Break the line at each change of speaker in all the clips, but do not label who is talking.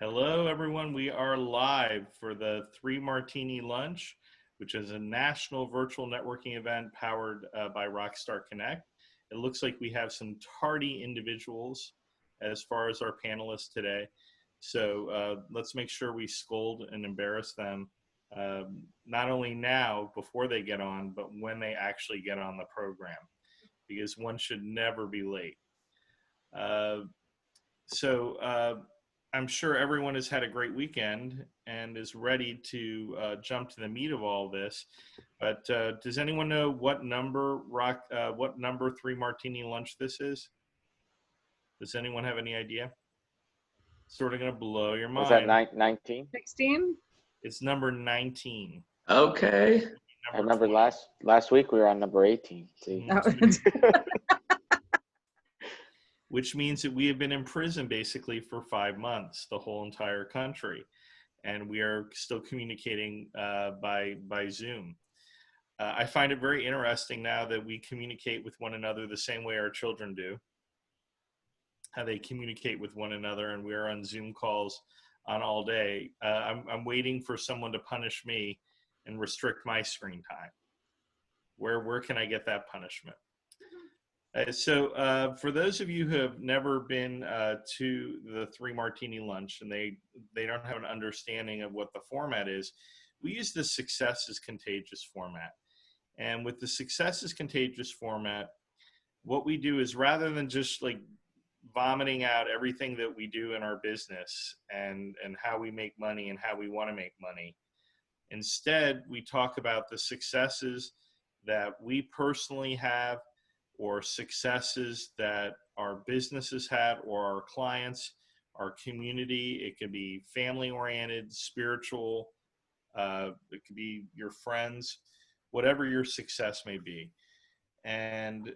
Hello, everyone. We are live for the Three Martini Lunch, which is a national virtual networking event powered by Rockstar Connect. It looks like we have some tardy individuals as far as our panelists today. So let's make sure we scold and embarrass them, not only now before they get on, but when they actually get on the program, because one should never be late. I'm sure everyone has had a great weekend and is ready to jump to the meat of all this. But does anyone know what number Three Martini Lunch this is? Does anyone have any idea? Sort of going to blow your mind.
Was that 19?
16?
It's number 19.
Okay.
I remember last week we were on number 18. See?
Which means that we have been in prison basically for 5 months, the whole entire country. And we are still communicating by Zoom. I find it very interesting now that we communicate with one another the same way our children do. How they communicate with one another, and we are on Zoom calls on all day. I'm waiting for someone to punish me and restrict my screen time. Where can I get that punishment? So for those of you who have never been to the Three Martini Lunch and they don't have an understanding of what the format is, we use the Success is Contagious format. And with the Success is Contagious format, what we do is rather than just like vomiting out everything that we do in our business and how we make money and how we want to make money, instead we talk about the successes that we personally have, or successes that our businesses had, or our clients, our community. It could be family oriented, spiritual, it could be your friends, whatever your success may be. And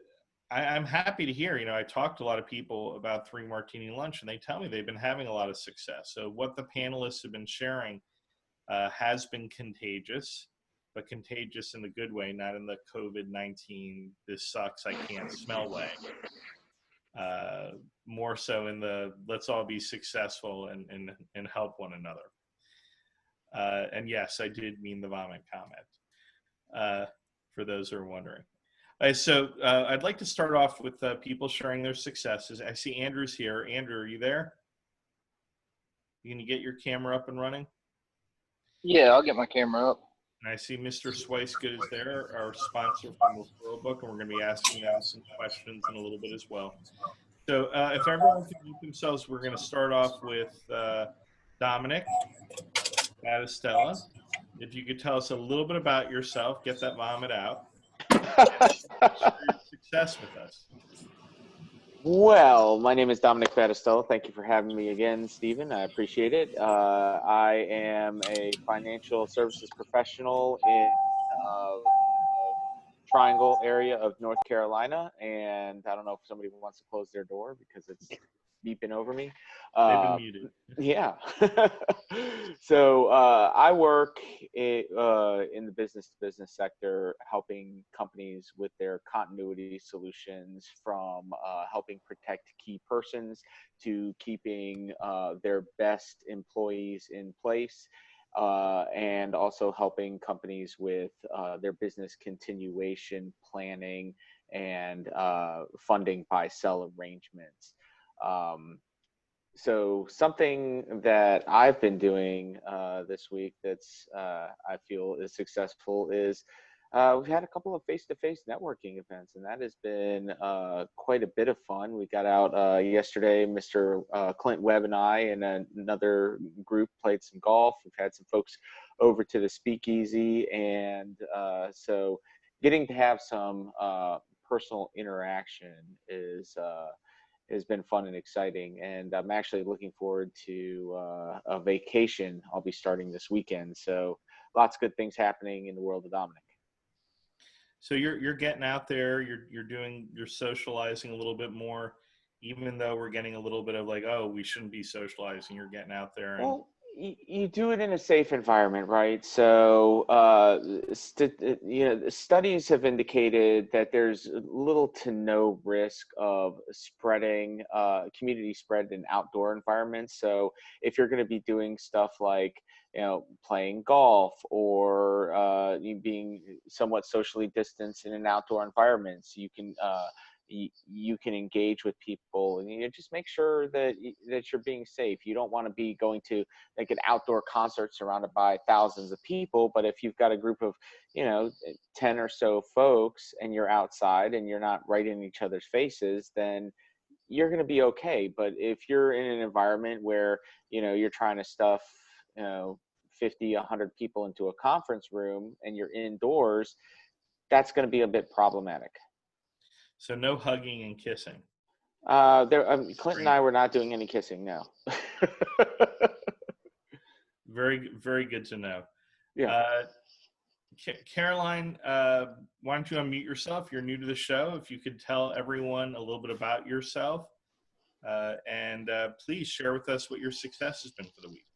I'm happy to hear, I talked to a lot of people about Three Martini Lunch and they tell me they've been having a lot of success. So what the panelists have been sharing has been contagious, but contagious in the good way, not in the COVID-19, this sucks, I can't smell way. More so in the let's all be successful and help one another. And yes, I did mean the vomit comment, for those who are wondering. So I'd like to start off with people sharing their successes. I see Andrew's here. Andrew, are you there? You gonna get your camera up and running?
Yeah, I'll get my camera up.
And I see Mr. Swicegood is there, our sponsor from Referral Book, and we're going to be asking them some questions in a little bit as well. So if everyone can mute themselves, we're going to start off with Domenic, Battistella. If you could tell us a little bit about yourself, get that vomit out. Share your success with us.
Well, my name is Domenic Battistella. Thank you for having me again, Stephen. I appreciate it. I am a financial services professional in Triangle area of North Carolina, and I don't know if somebody wants to close their door because it's beeping over me.
They've been muted.
Yeah. So I work in the business-to-business sector, helping companies with their continuity solutions, from helping protect key persons to keeping their best employees in place, and also helping companies with their business continuation planning and funding buy-sell arrangements. So something that I've been doing this week that's I feel is successful is we've had a couple of face-to-face networking events, and that has been quite a bit of fun. We got out yesterday, Mr. Clint, Webb, and I and another group played some golf. We've had some folks over to the speakeasy, and so getting to have some personal interaction has been fun and exciting, and I'm actually looking forward to a vacation I'll be starting this weekend. So lots of good things happening in the world of Domenic.
So you're getting out there, you're socializing a little bit more, even though we're getting a little bit of like, oh, we shouldn't be socializing. You're getting out there. And...
Well, you do it in a safe environment, right? So, studies have indicated that there's little to no risk of spreading, community spread in outdoor environments. So, if you're going to be doing stuff like, playing golf or you being somewhat socially distanced in an outdoor environment, so you can you can engage with people, and just make sure that you're being safe. You don't want to be going to like an outdoor concert surrounded by thousands of people, but if you've got a group of 10 or so folks and you're outside and you're not right in each other's faces, then you're going to be okay. But if you're in an environment where you're trying to stuff 50, 100 people into a conference room and you're indoors, that's going to be a bit problematic.
So no hugging and kissing.
Clint and I were not doing any kissing, no.
Very, very good to know.
Yeah.
Caroline, why don't you unmute yourself? You're new to the show. If you could tell everyone a little bit about yourself, and please share with us what your success has been for the week.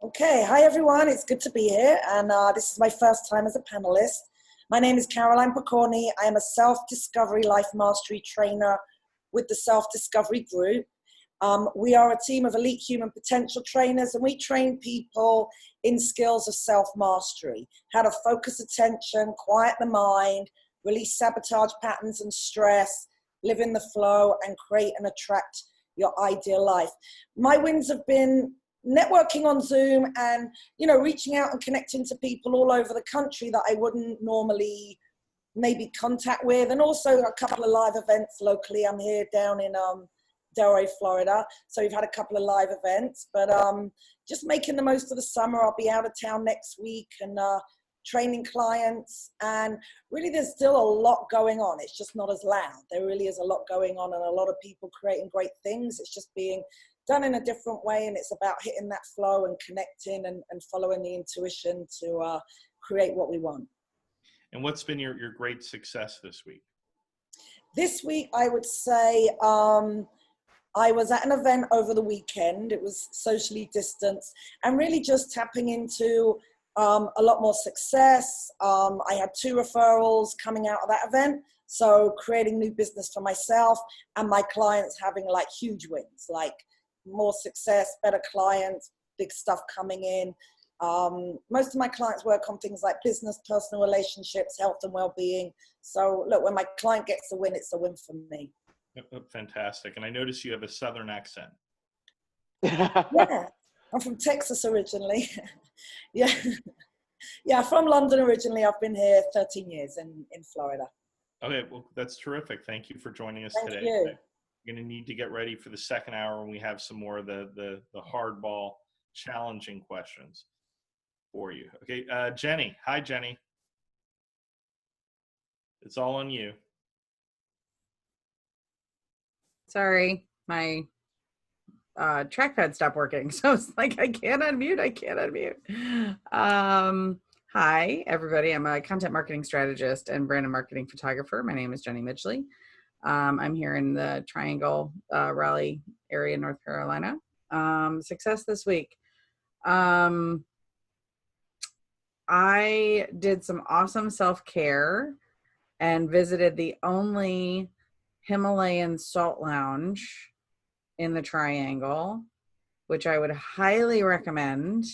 Okay, hi everyone. It's good to be here, and this is my first time as a panelist. My name is Caroline Pokorny. I am a self-discovery life mastery trainer with the Self-Discovery Group. We are a team of elite human potential trainers, and we train people in skills of self-mastery, how to focus attention, quiet the mind, release sabotage patterns and stress, live in the flow, and create and attract your ideal life. My wins have been networking on Zoom and, reaching out and connecting to people all over the country that I wouldn't normally maybe contact with. And also a couple of live events locally. I'm here down in Delray, Florida. So we've had a couple of live events, but just making the most of the summer. I'll be out of town next week and training clients. And really there's still a lot going on. It's just not as loud. There really is a lot going on and a lot of people creating great things. It's just being done in a different way, and it's about hitting that flow and connecting and following the intuition to create what we want.
And what's been your great success this week?
This week, I would say I was at an event over the weekend. It was socially distanced and really just tapping into a lot more success. I had 2 referrals coming out of that event. So creating new business for myself and my clients having like huge wins, like more success, better clients, big stuff coming in. Most of my clients work on things like business, personal relationships, health and well-being. So look, when my client gets a win, it's a win for me.
Fantastic. And I notice you have a Southern accent.
Yeah, I'm from Texas originally. Yeah, from London originally. I've been here 13 years in Florida.
Okay, well, that's terrific. Thank you for joining us today.
Thank you.
You're going to need to get ready for the second hour when we have some more of the hardball challenging questions for you. Okay, Jenny. Hi, Jenny. It's all on you.
Sorry, my trackpad stopped working. So it's like, I can't unmute. Hi, everybody. I'm a content marketing strategist and brand and marketing photographer. My name is Jenny Midgley. I'm here in the Triangle, Raleigh area, North Carolina. Success this week. I did some awesome self-care and visited the only Himalayan salt lounge in the Triangle, which I would highly recommend.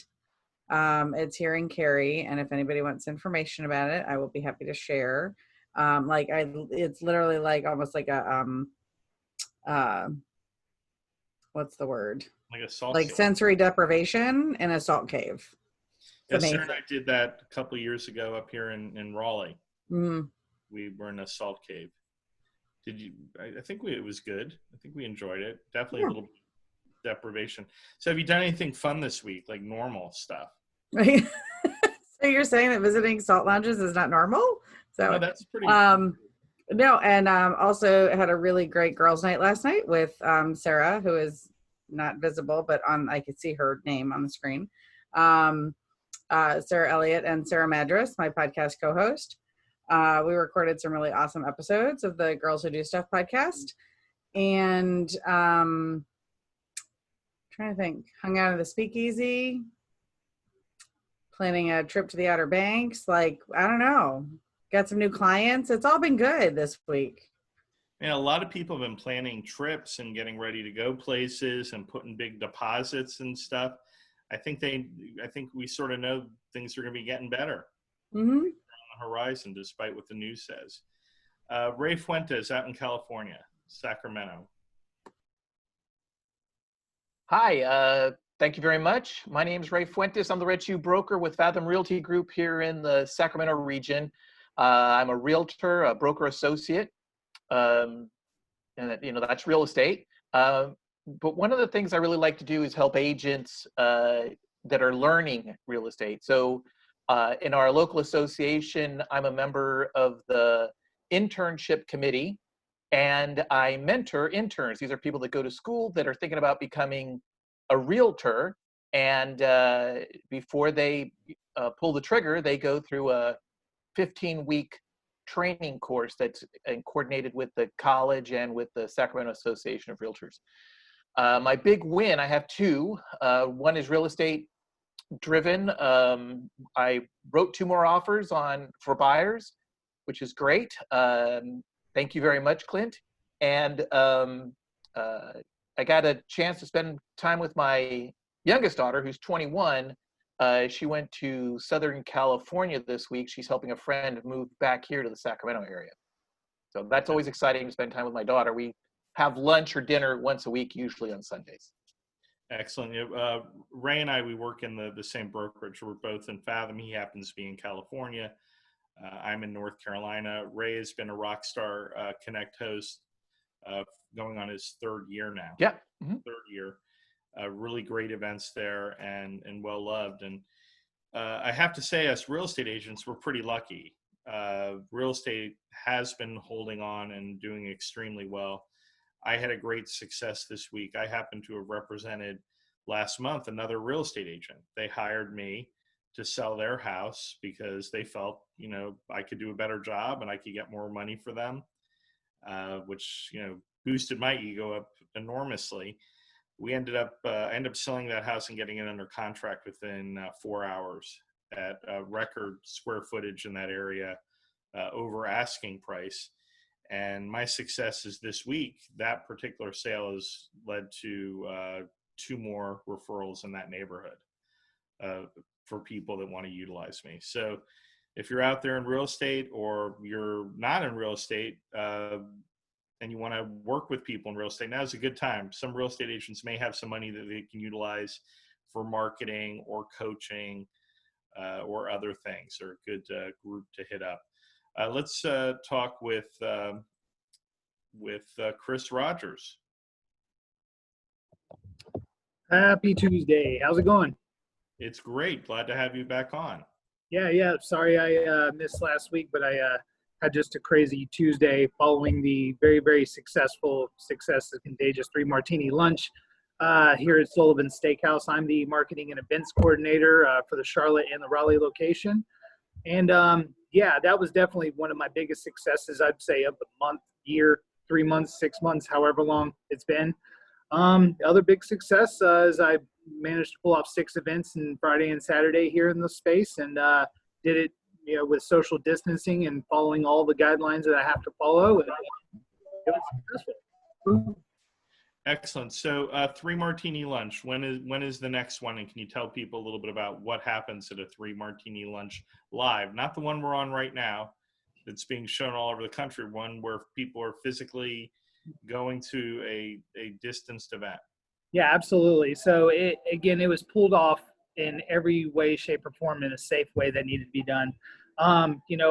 It's here in Cary, and if anybody wants information about it, I will be happy to share. It's literally like almost like a what's the word?
Like a salt
like
cave.
Sensory deprivation in a salt cave.
Yes, Sher and I did that a couple of years ago up here in Raleigh.
Mm-hmm.
We were in a salt cave. Did you? I think it was good. I think we enjoyed it. Definitely a little deprivation. So have you done anything fun this week, like normal stuff?
So you're saying that visiting salt lounges is not normal? So
no, that's pretty.
No, and also had a really great girls' night last night with Sarah, who is not visible, but I could see her name on the screen. Sarah Elliot and Sarah Madras, my podcast co-host. We recorded some really awesome episodes of the Girls Who Do Stuff podcast, and trying to think, hung out at the Speakeasy, planning a trip to the Outer Banks. Like, I don't know. Got some new clients. It's all been good this week.
Yeah, a lot of people have been planning trips and getting ready to go places and putting big deposits and stuff. I think we sort of know things are going to be getting better
Mm-hmm.
on the horizon, despite what the news says. Ray Fuentes out in California, Sacramento.
Hi, thank you very much. My name is Ray Fuentes. I'm the Red Shoe Broker with Fathom Realty Group here in the Sacramento region. I'm a realtor, a broker associate, and that's real estate. But one of the things I really like to do is help agents that are learning real estate. So in our local association, I'm a member of the internship committee, and I mentor interns. These are people that go to school that are thinking about becoming a realtor, and before they pull the trigger, they go through a 15-week training course that's coordinated with the college and with the Sacramento Association of Realtors. My big win, I have two. One is real estate driven. I wrote 2 more offers for buyers, which is great. Thank you very much, Clint. And I got a chance to spend time with my youngest daughter, who's 21. She went to Southern California this week. She's helping a friend move back here to the Sacramento area. So that's always exciting to spend time with my daughter. We have lunch or dinner once a week, usually on Sundays.
Excellent. Ray and I, we work in the same brokerage. We're both in Fathom. He happens to be in California. I'm in North Carolina. Ray has been a Rockstar Connect host going on his 3rd year now.
Yeah. Mm-hmm.
3rd year. Really great events there and well loved. And I have to say, us real estate agents, we're pretty lucky. Real estate has been holding on and doing extremely well. I had a great success this week. I happened to have represented last month another real estate agent. They hired me to sell their house because they felt, I could do a better job and I could get more money for them, which, boosted my ego up enormously. We ended up selling that house and getting it under contract within 4 hours at record square footage in that area, over asking price. And my success is this week, that particular sale has led to 2 more referrals in that neighborhood for people that want to utilize me. So if you're out there in real estate or you're not in real estate and you want to work with people in real estate, now's a good time. Some real estate agents may have some money that they can utilize for marketing or coaching or other things, or a good group to hit up. Let's talk with Chris Rogers.
Happy Tuesday. How's it going?
It's great. Glad to have you back on.
Yeah. Sorry I missed last week, but I had just a crazy Tuesday following the very, very successful Success is Contagious 3 Martini lunch here at Sullivan Steakhouse. I'm the marketing and events coordinator for the Charlotte and the Raleigh location. And that was definitely one of my biggest successes, I'd say, of the month, year, 3 months, 6 months, however long it's been. The other big success is I managed to pull off 6 events on Friday and Saturday here in the space, and did it with social distancing and following all the guidelines that I have to follow. And it was successful.
Excellent. So 3 Martini lunch, when is the next one? And can you tell people a little bit about what happens at a 3 Martini lunch live? Not the one we're on right now that's being shown all over the country, one where people are physically going to a distanced event.
Yeah, absolutely. So it was pulled off in every way, shape, or form in a safe way that needed to be done.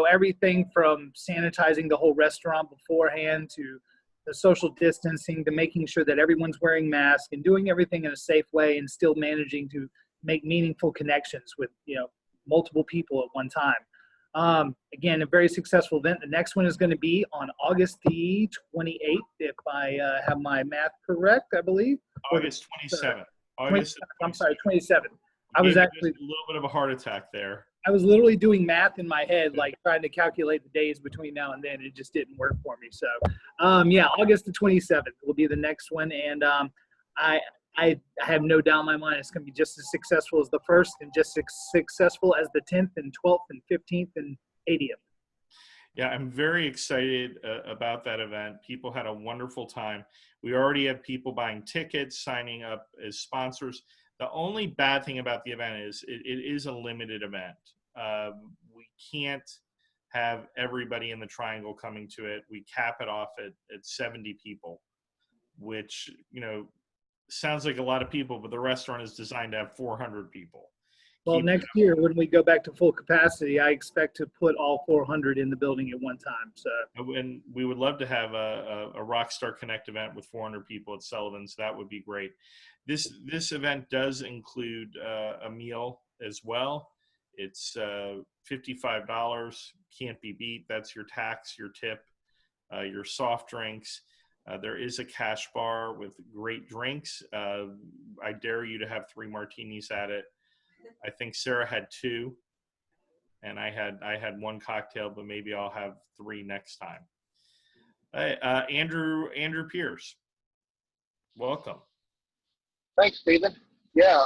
Everything from sanitizing the whole restaurant beforehand to the social distancing to making sure that everyone's wearing masks and doing everything in a safe way and still managing to make meaningful connections with, multiple people at one time. Again, a very successful event. The next one is going to be on August the 28th, if I have my math correct, I believe.
August 27th. August 27th.
I'm sorry, 27th. I was actually
a little bit of a heart attack there.
I was literally doing math in my head, like trying to calculate the days between now and then. It just didn't work for me. So, August the 27th will be the next one. And I I have no doubt in my mind it's going to be just as successful as the first and just as successful as the 10th and 12th and 15th and 80th.
Yeah, I'm very excited about that event. People had a wonderful time. We already have people buying tickets, signing up as sponsors. The only bad thing about the event is it is a limited event. We can't have everybody in the triangle coming to it. We cap it off at 70 people, which, you know, sounds like a lot of people, but the restaurant is designed to have 400 people.
Well, next year, when we go back to full capacity, I expect to put all 400 in the building at one time. So,
and we would love to have a Rockstar Connect event with 400 people at Sullivan's. That would be great. This event does include a meal as well. It's $55. Can't be beat. That's your tax, your tip, your soft drinks. There is a cash bar with great drinks. I dare you to have 3 martinis at it. I think Sarah had 2, and I had 1 cocktail, but maybe I'll have 3 next time. Hey, Andrew Pierce, welcome.
Thanks, Stephen. Yeah,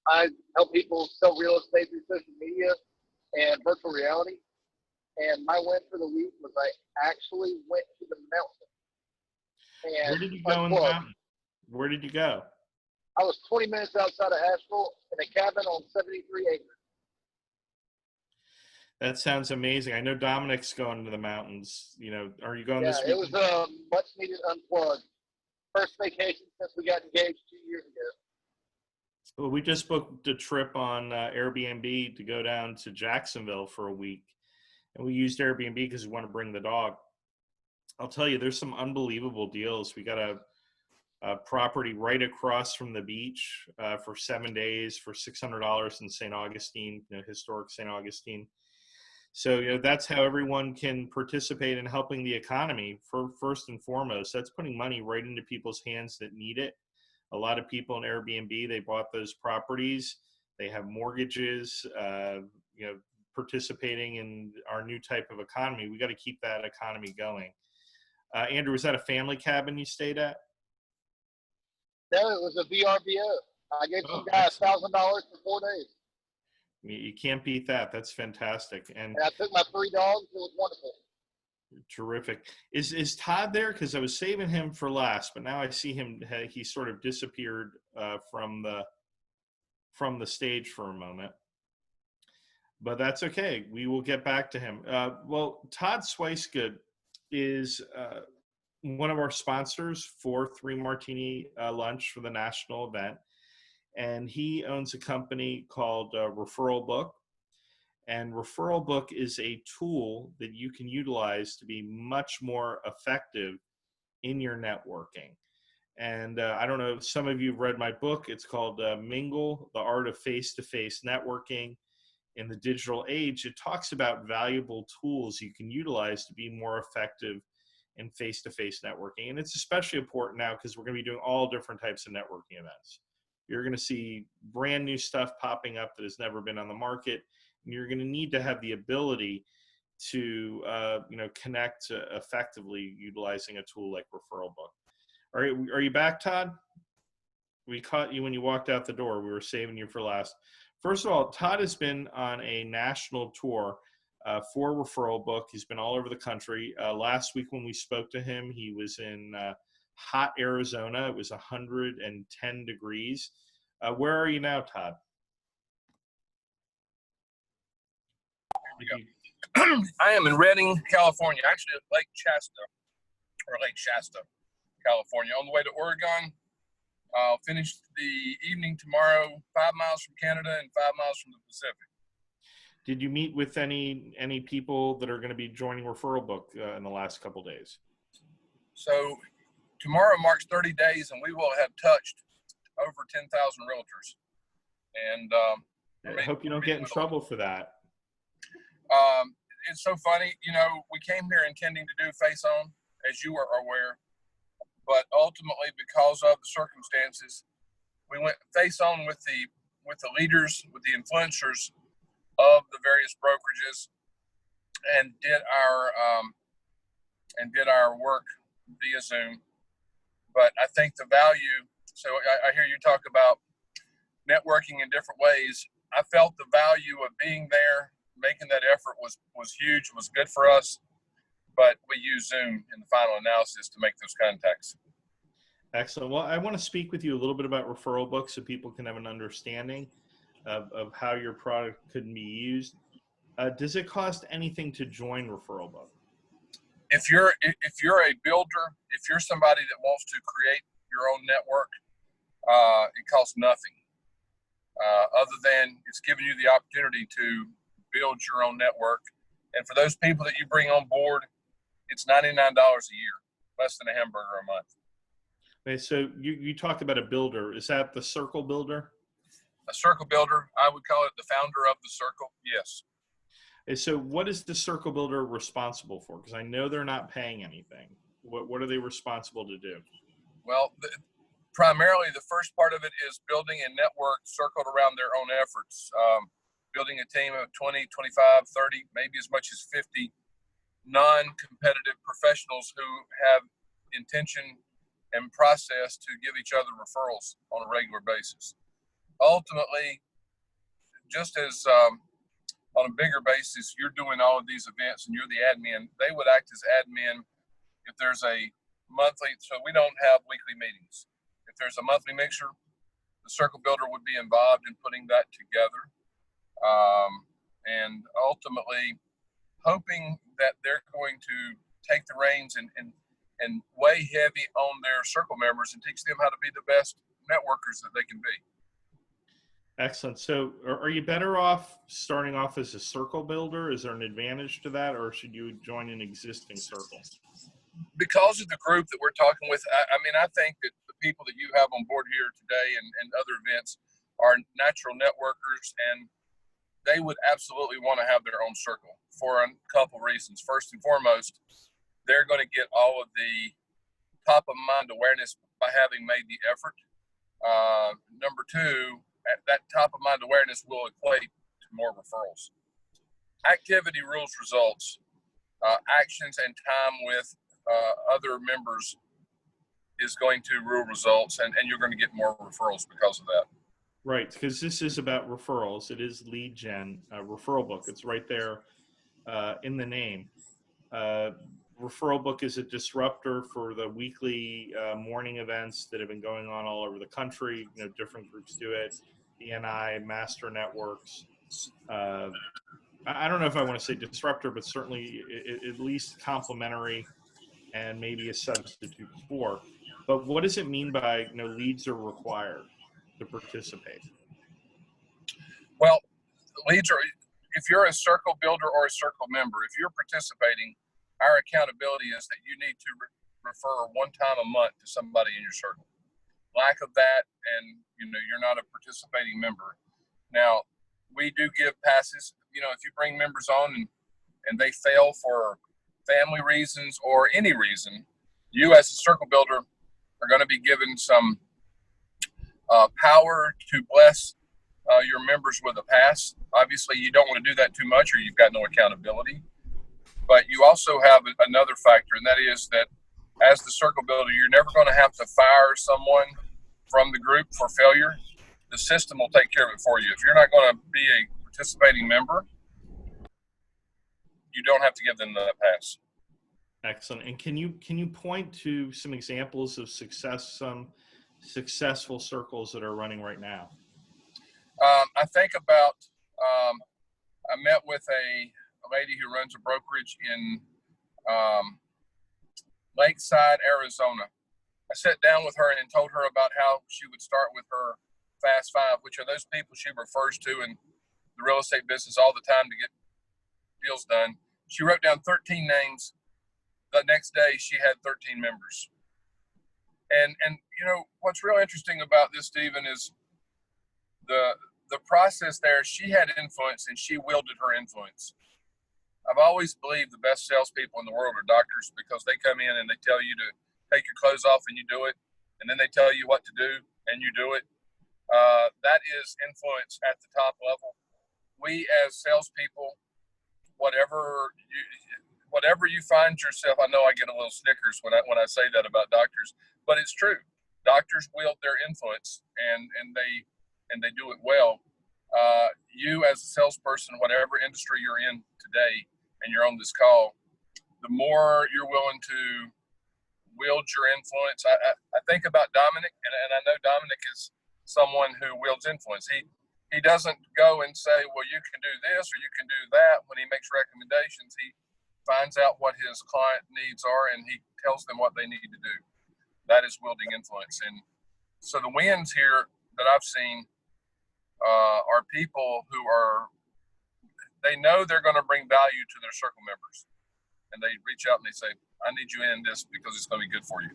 I help people sell real estate through social media and virtual reality. And my win for the week was I actually went to the mountain. And
where did you go in the mountain? Where did you go?
I was 20 minutes outside of Asheville in a cabin on 73 acres.
That sounds amazing. I know Domenic's going to the mountains. You know, are you going this week?
Yeah, it was a much needed unplug. First vacation since we got engaged 2 years ago.
Well, we just booked a trip on Airbnb to go down to Jacksonville for a week. And we used Airbnb because we want to bring the dog. I'll tell you, there's some unbelievable deals. We got a property right across from the beach for 7 days for $600 in St. Augustine, you know, historic St. Augustine. So, you know, that's how everyone can participate in helping the economy. For first and foremost, that's putting money right into people's hands that need it. A lot of people in Airbnb, they bought those properties. They have mortgages, you know, participating in our new type of economy. We got to keep that economy going. Andrew, was that a family cabin you stayed at?
No, it was a VRBO. I gave some guy $1,000 for 4 days.
You can't beat that. That's fantastic. And
I took my 3 dogs. It was wonderful.
Terrific. Is Todd there? Because I was saving him for last, but now I see him. He sort of disappeared from the stage for a moment. But that's okay. We will get back to him. Well, Todd Swicegood is one of our sponsors for 3 Martini Lunch for the national event. And he owns a company called Referral Book. And Referral Book is a tool that you can utilize to be much more effective in your networking. And I don't know, some of you have read my book. It's called Mingle, The Art of Face-to-Face Networking in the Digital Age. It talks about valuable tools you can utilize to be more effective in face-to-face networking. And it's especially important now because we're going to be doing all different types of networking events. You're going to see brand new stuff popping up that has never been on the market. And you're going to need to have the ability to connect effectively utilizing a tool like Referral Book. Are you back, Todd? We caught you when you walked out the door. We were saving you for last. First of all, Todd has been on a national tour for Referral Book. He's been all over the country. Last week when we spoke to him, he was in hot Arizona. It was 110 degrees. Where are you now, Todd?
I am in Redding, California, actually at Lake Shasta, California. On the way to Oregon. I'll finish the evening tomorrow, 5 miles from Canada and 5 miles from the Pacific.
Did you meet with any people that are going to be joining Referral Book in the last couple of days?
So tomorrow marks 30 days, and we will have touched over 10,000 realtors. And
I hope you don't get in trouble for that.
It's so funny, you know, we came here intending to do face-on, as you are aware, but ultimately because of the circumstances, we went face-on with the leaders, with the influencers of the various brokerages, and did our work via Zoom. But I think the value So I hear you talk about networking in different ways. I felt the value of being there, making that effort was huge, was good for us. But we use Zoom in the final analysis to make those contacts.
Excellent. Well, I want to speak with you a little bit about referral books so people can have an understanding of how your product could be used. Does it cost anything to join referral book?
If you're a builder, if you're somebody that wants to create your own network, it costs nothing. Other than it's giving you the opportunity to build your own network. And for those people that you bring on board, it's $99 a year, less than a hamburger a month.
Okay, so you talked about a builder. Is that the circle builder?
A circle builder, I would call it the founder of the circle, yes.
Okay, so what is the circle builder responsible for? Because I know they're not paying anything. What are they responsible to do?
Well, primarily the first part of it is building a network circled around their own efforts. Building a team of 20, 25, 30, maybe as much as 50 non-competitive professionals who have intention and process to give each other referrals on a regular basis. Ultimately, just as on a bigger basis, you're doing all of these events and you're the admin, they would act as admin if there's a monthly, so we don't have weekly meetings. If there's a monthly mixer, the circle builder would be involved in putting that together. And ultimately hoping that they're going to take the reins and weigh heavy on their circle members and teach them how to be the best networkers that they can be.
Excellent. So are you better off starting off as a circle builder? Is there an advantage to that, or should you join an existing circle?
Because of the group that we're talking with, I mean, I think that the people that you have on board here today and other events are natural networkers, and they would absolutely want to have their own circle for a couple reasons. First and foremost, they're going to get all of the top of mind awareness by having made the effort. Number two, that top of mind awareness will equate to more referrals. Activity rules results. Actions and time with other members is going to rule results, and you're going to get more referrals because of that.
Right, because this is about referrals. It is lead gen, referral book. It's right there in the name. Referral book is a disruptor for the weekly morning events that have been going on all over the country. You know, different groups do it. BNI, master networks. I don't know if I want to say disruptor, but certainly at least complementary and maybe a substitute for. But what does it mean by leads are required to participate?
Well, leads are, if you're a circle builder or a circle member, if you're participating, our accountability is that you need to refer one time a month to somebody in your circle. Lack of that, and you're not a participating member. Now, we do give passes. If you bring members on and they fail for family reasons or any reason, you as a circle builder are going to be given some power to bless your members with a pass. Obviously, you don't want to do that too much or you've got no accountability. But you also have another factor, and that is that as the circle builder, you're never going to have to fire someone from the group for failure. The system will take care of it for you. If you're not going to be a participating member, you don't have to give them the pass.
Excellent. And can you point to some examples of some successful circles that are running right now?
I think about, I met with a lady who runs a brokerage in Lakeside, Arizona. I sat down with her and told her about how she would start with her Fast Five, which are those people she refers to in the real estate business all the time to get deals done. She wrote down 13 names. The next day, she had 13 members. And what's real interesting about this, Stephen, is the process there. She had influence and she wielded her influence. I've always believed the best salespeople in the world are doctors, because they come in and they tell you to take your clothes off and you do it, and then they tell you what to do and you do it. That is influence at the top level. We as salespeople, whatever you find yourself, I know I get a little snickers when I say that about doctors, but it's true. doctors wield their influence, and they do it well. You as a salesperson, whatever industry you're in today, and you're on this call, the more you're willing to wield your influence. I think about Domenic, and I know Domenic is someone who wields influence. He doesn't go and say, well, you can do this or you can do that. When he makes recommendations, he finds out what his client needs are, and he tells them what they need to do. That is wielding influence. And so the wins here that I've seen are people who they know they're going to bring value to their circle members. And they reach out and they say, I need you in this because it's going to be good for you.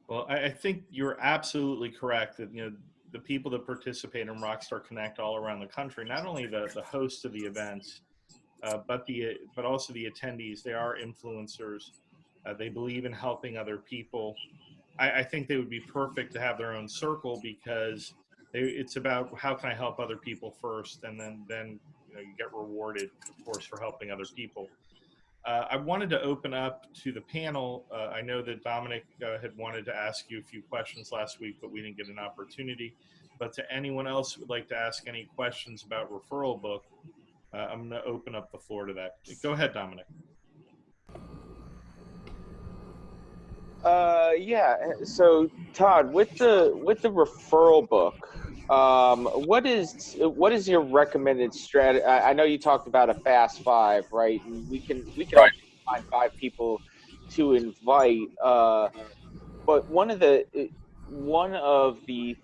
Well, I think you're absolutely correct that, the people that participate in Rockstar Connect all around the country, not only the hosts of the events, but also the attendees, they are influencers. They believe in helping other people. I think they would be perfect to have their own circle because it's about how can I help other people first, and then you get rewarded, of course, for helping other people. I wanted to open up to the panel. I know that Domenic had wanted to ask you a few questions last week, but we didn't get an opportunity. But to anyone else who would like to ask any questions about referral book, I'm going to open up the floor to that. Go ahead, Domenic.
Yeah. So Todd, with the referral book, what is your recommended strategy? I know you talked about a fast 5, right? And we can
Right.
find 5 people to invite. But one of the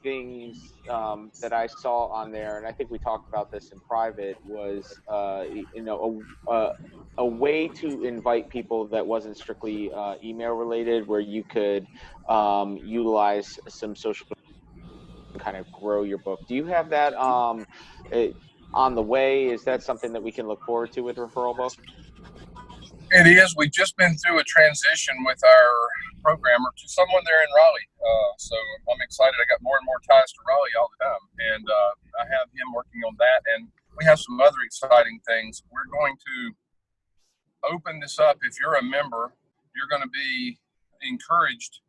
things that I saw on there, and I think we talked about this in private, was a way to invite people that wasn't strictly email related, where you could utilize some social and kind of grow your book. Do you have that on the way? Is that something that we can look forward to with referral book?
It is. We've just been through a transition with our programmer to someone there in Raleigh. So I'm excited. I got more and more ties to Raleigh all the time. And I have him working on that. And we have some other exciting things. We're going to open this up. If you're a member, you're going to be encouraged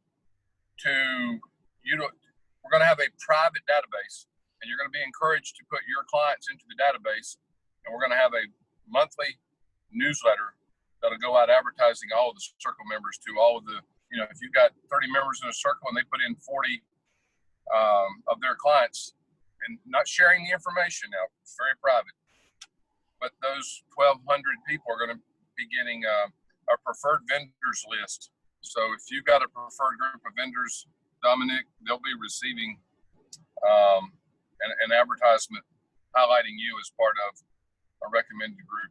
we're going to have a private database, and you're going to be encouraged to put your clients into the database. And we're going to have a monthly newsletter that'll go out advertising all of the circle members to all of the, if you've got 30 members in a circle and they put in 40 of their clients, and not sharing the information now, it's very private, but those 1,200 people are going to be getting a preferred vendors list. So if you've got a preferred group of vendors, Domenic, they'll be receiving an advertisement highlighting you as part of a recommended group.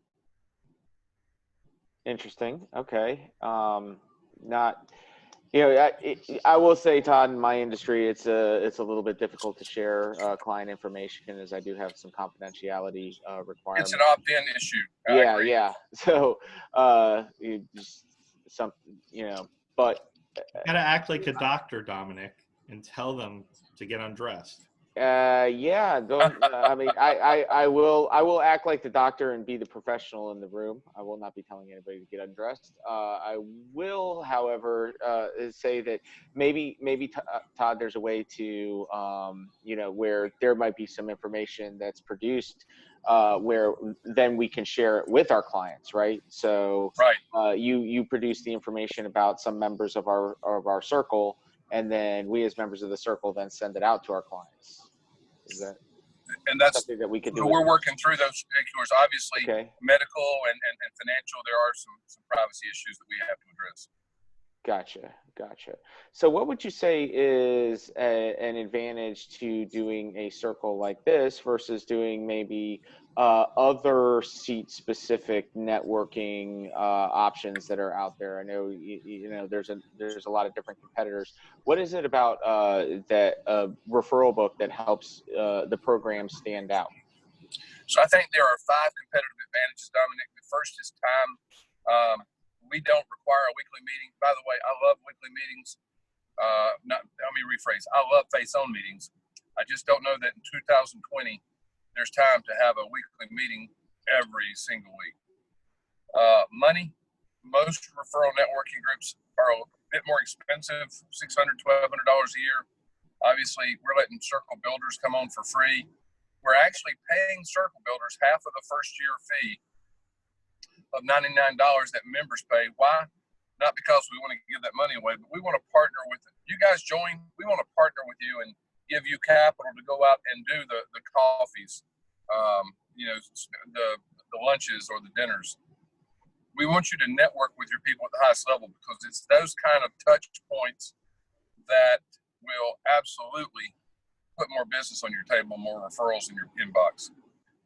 Interesting. Okay. I will say, Todd, in my industry, it's a little bit difficult to share client information, as I do have some confidentiality requirements.
It's an opt-in issue.
Yeah. So, but
You gotta act like a doctor, Domenic, and tell them to get undressed.
Don't. I mean, I will act like the doctor and be the professional in the room. I will not be telling anybody to get undressed. I will, however, say that maybe Todd, there's a way to, where there might be some information that's produced, where then we can share it with our clients, right? So,
right.
You produce the information about some members of our circle, and then we as members of the circle then send it out to our clients. Is that something that we could do?
We're working through those particulars. Obviously,
okay.
Medical and financial, there are some privacy issues that we have to address.
Gotcha. So what would you say is an advantage to doing a circle like this versus doing maybe other seat-specific networking options that are out there? I know there's a lot of different competitors. What is it about that referral book that helps the program stand out?
So I think there are 5 competitive advantages, Domenic. The first is time. We don't require a weekly meeting. By the way, I love weekly meetings. Let me rephrase. I love face-on meetings. I just don't know that in 2020 there's time to have a weekly meeting every single week. Money. Most referral networking groups are bit more expensive, $600, $1,200 a year. Obviously, we're letting circle builders come on for free. We're actually paying circle builders half of the first year fee of $99 that members pay. Why? Not because we want to give that money away, but we want to partner with it. You guys join, we want to partner with you and give you capital to go out and do the coffees, the lunches or the dinners. We want you to network with your people at the highest level, because it's those kind of touch points that will absolutely put more business on your table, more referrals in your inbox.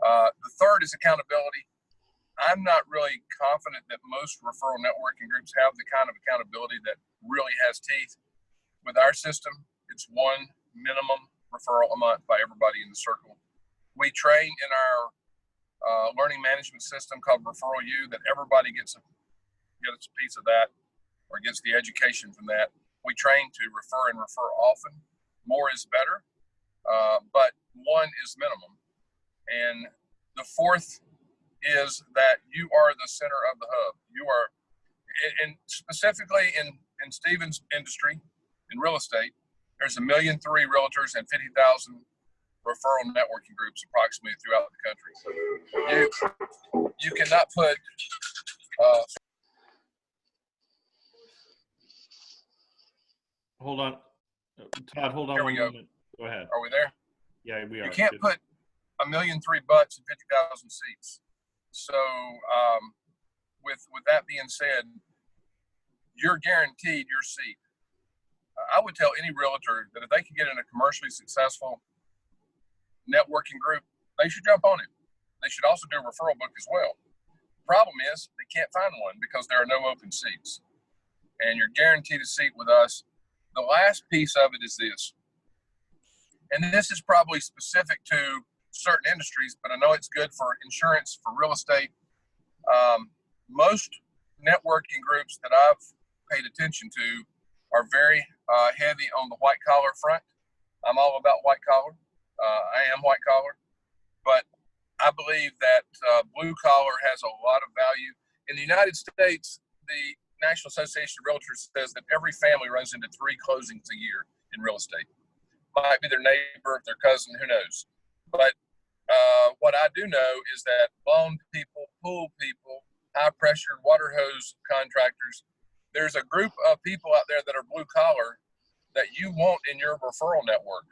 The third is accountability. I'm not really confident that most referral networking groups have the kind of accountability that really has teeth. With our system, it's one minimum referral a month by everybody in the circle. We train in our learning management system called Referral U that everybody gets a piece of that, or gets the education from that. We train to refer and refer often. More is better, but one is minimum. And the fourth is that you are the center of the hub. You are, and specifically in Stephen's industry, in real estate, there's 1.3 million realtors and 50,000 referral networking groups approximately throughout the country. You cannot put
Hold on, Todd. Hold on.
There we go.
Go ahead.
Are we there?
Yeah, we are.
You can't put 1.3 million butts in 50,000 seats. So, with that being said, you're guaranteed your seat. I would tell any realtor that if they can get in a commercially successful networking group, they should jump on it. They should also do a referral book as well. The problem is they can't find one because there are no open seats, and you're guaranteed a seat with us. The last piece of it is this, and this is probably specific to certain industries, but I know it's good for insurance, for real estate. Most networking groups that I've paid attention to are very heavy on the white collar front. I'm all about white collar. I am white collar, but I believe that blue collar has a lot of value. In the United States, the National Association of Realtors says that every family runs into 3 closings a year in real estate. Might be their neighbor, their cousin, who knows. But what I do know is that loan people, pool people, high-pressured water hose contractors, there's a group of people out there that are blue-collar that you want in your referral network,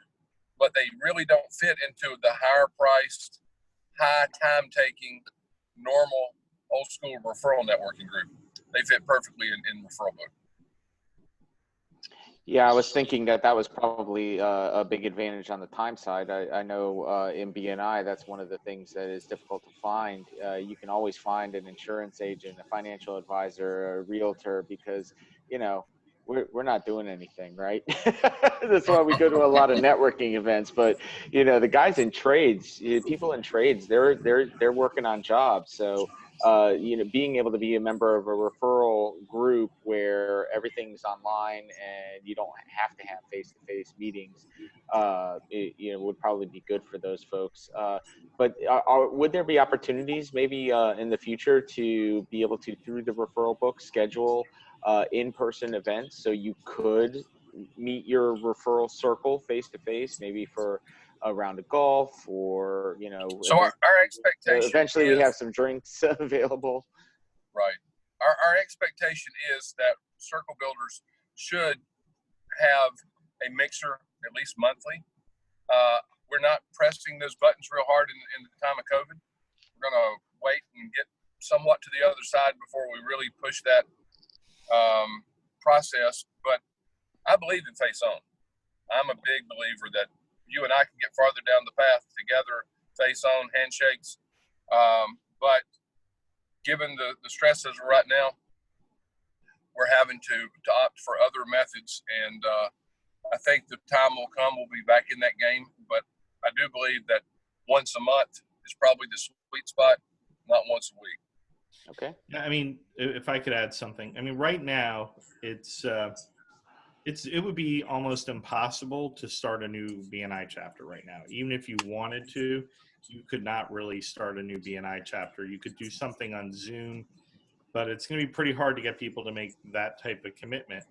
but they really don't fit into the higher-priced, high time-taking, normal, old-school referral networking group. They fit perfectly in referral book.
Yeah, I was thinking that was probably a big advantage on the time side. I know in BNI, that's one of the things that is difficult to find. You can always find an insurance agent, a financial advisor, a realtor, because, we're not doing anything, right? That's why we go to a lot of networking events. But, the guys in trades, people in trades, they're working on jobs. So, being able to be a member of a referral group where everything's online and you don't have to have face-to-face meetings, would probably be good for those folks. But would there be opportunities maybe in the future to be able to, through the referral book, schedule in-person events so you could meet your referral circle face-to-face, maybe for a round of golf, or
so our expectation
eventually
is,
we have some drinks available.
Right. Our expectation is that circle builders should have a mixer at least monthly. We're not pressing those buttons real hard in the time of COVID. We're going to wait and get somewhat to the other side before we really push that process. But I believe in face on. I'm a big believer that you and I can get farther down the path together, face on, handshakes. But given the stresses right now, we're having to opt for other methods. And I think the time will come, we'll be back in that game. But I do believe that once a month is probably the sweet spot, not once a week.
Okay.
Yeah, I mean, if I could add something, I mean, right now it would be almost impossible to start a new BNI chapter right now. Even if you wanted to, you could not really start a new BNI chapter. You could do something on Zoom, but it's going to be pretty hard to get people to make that type of commitment.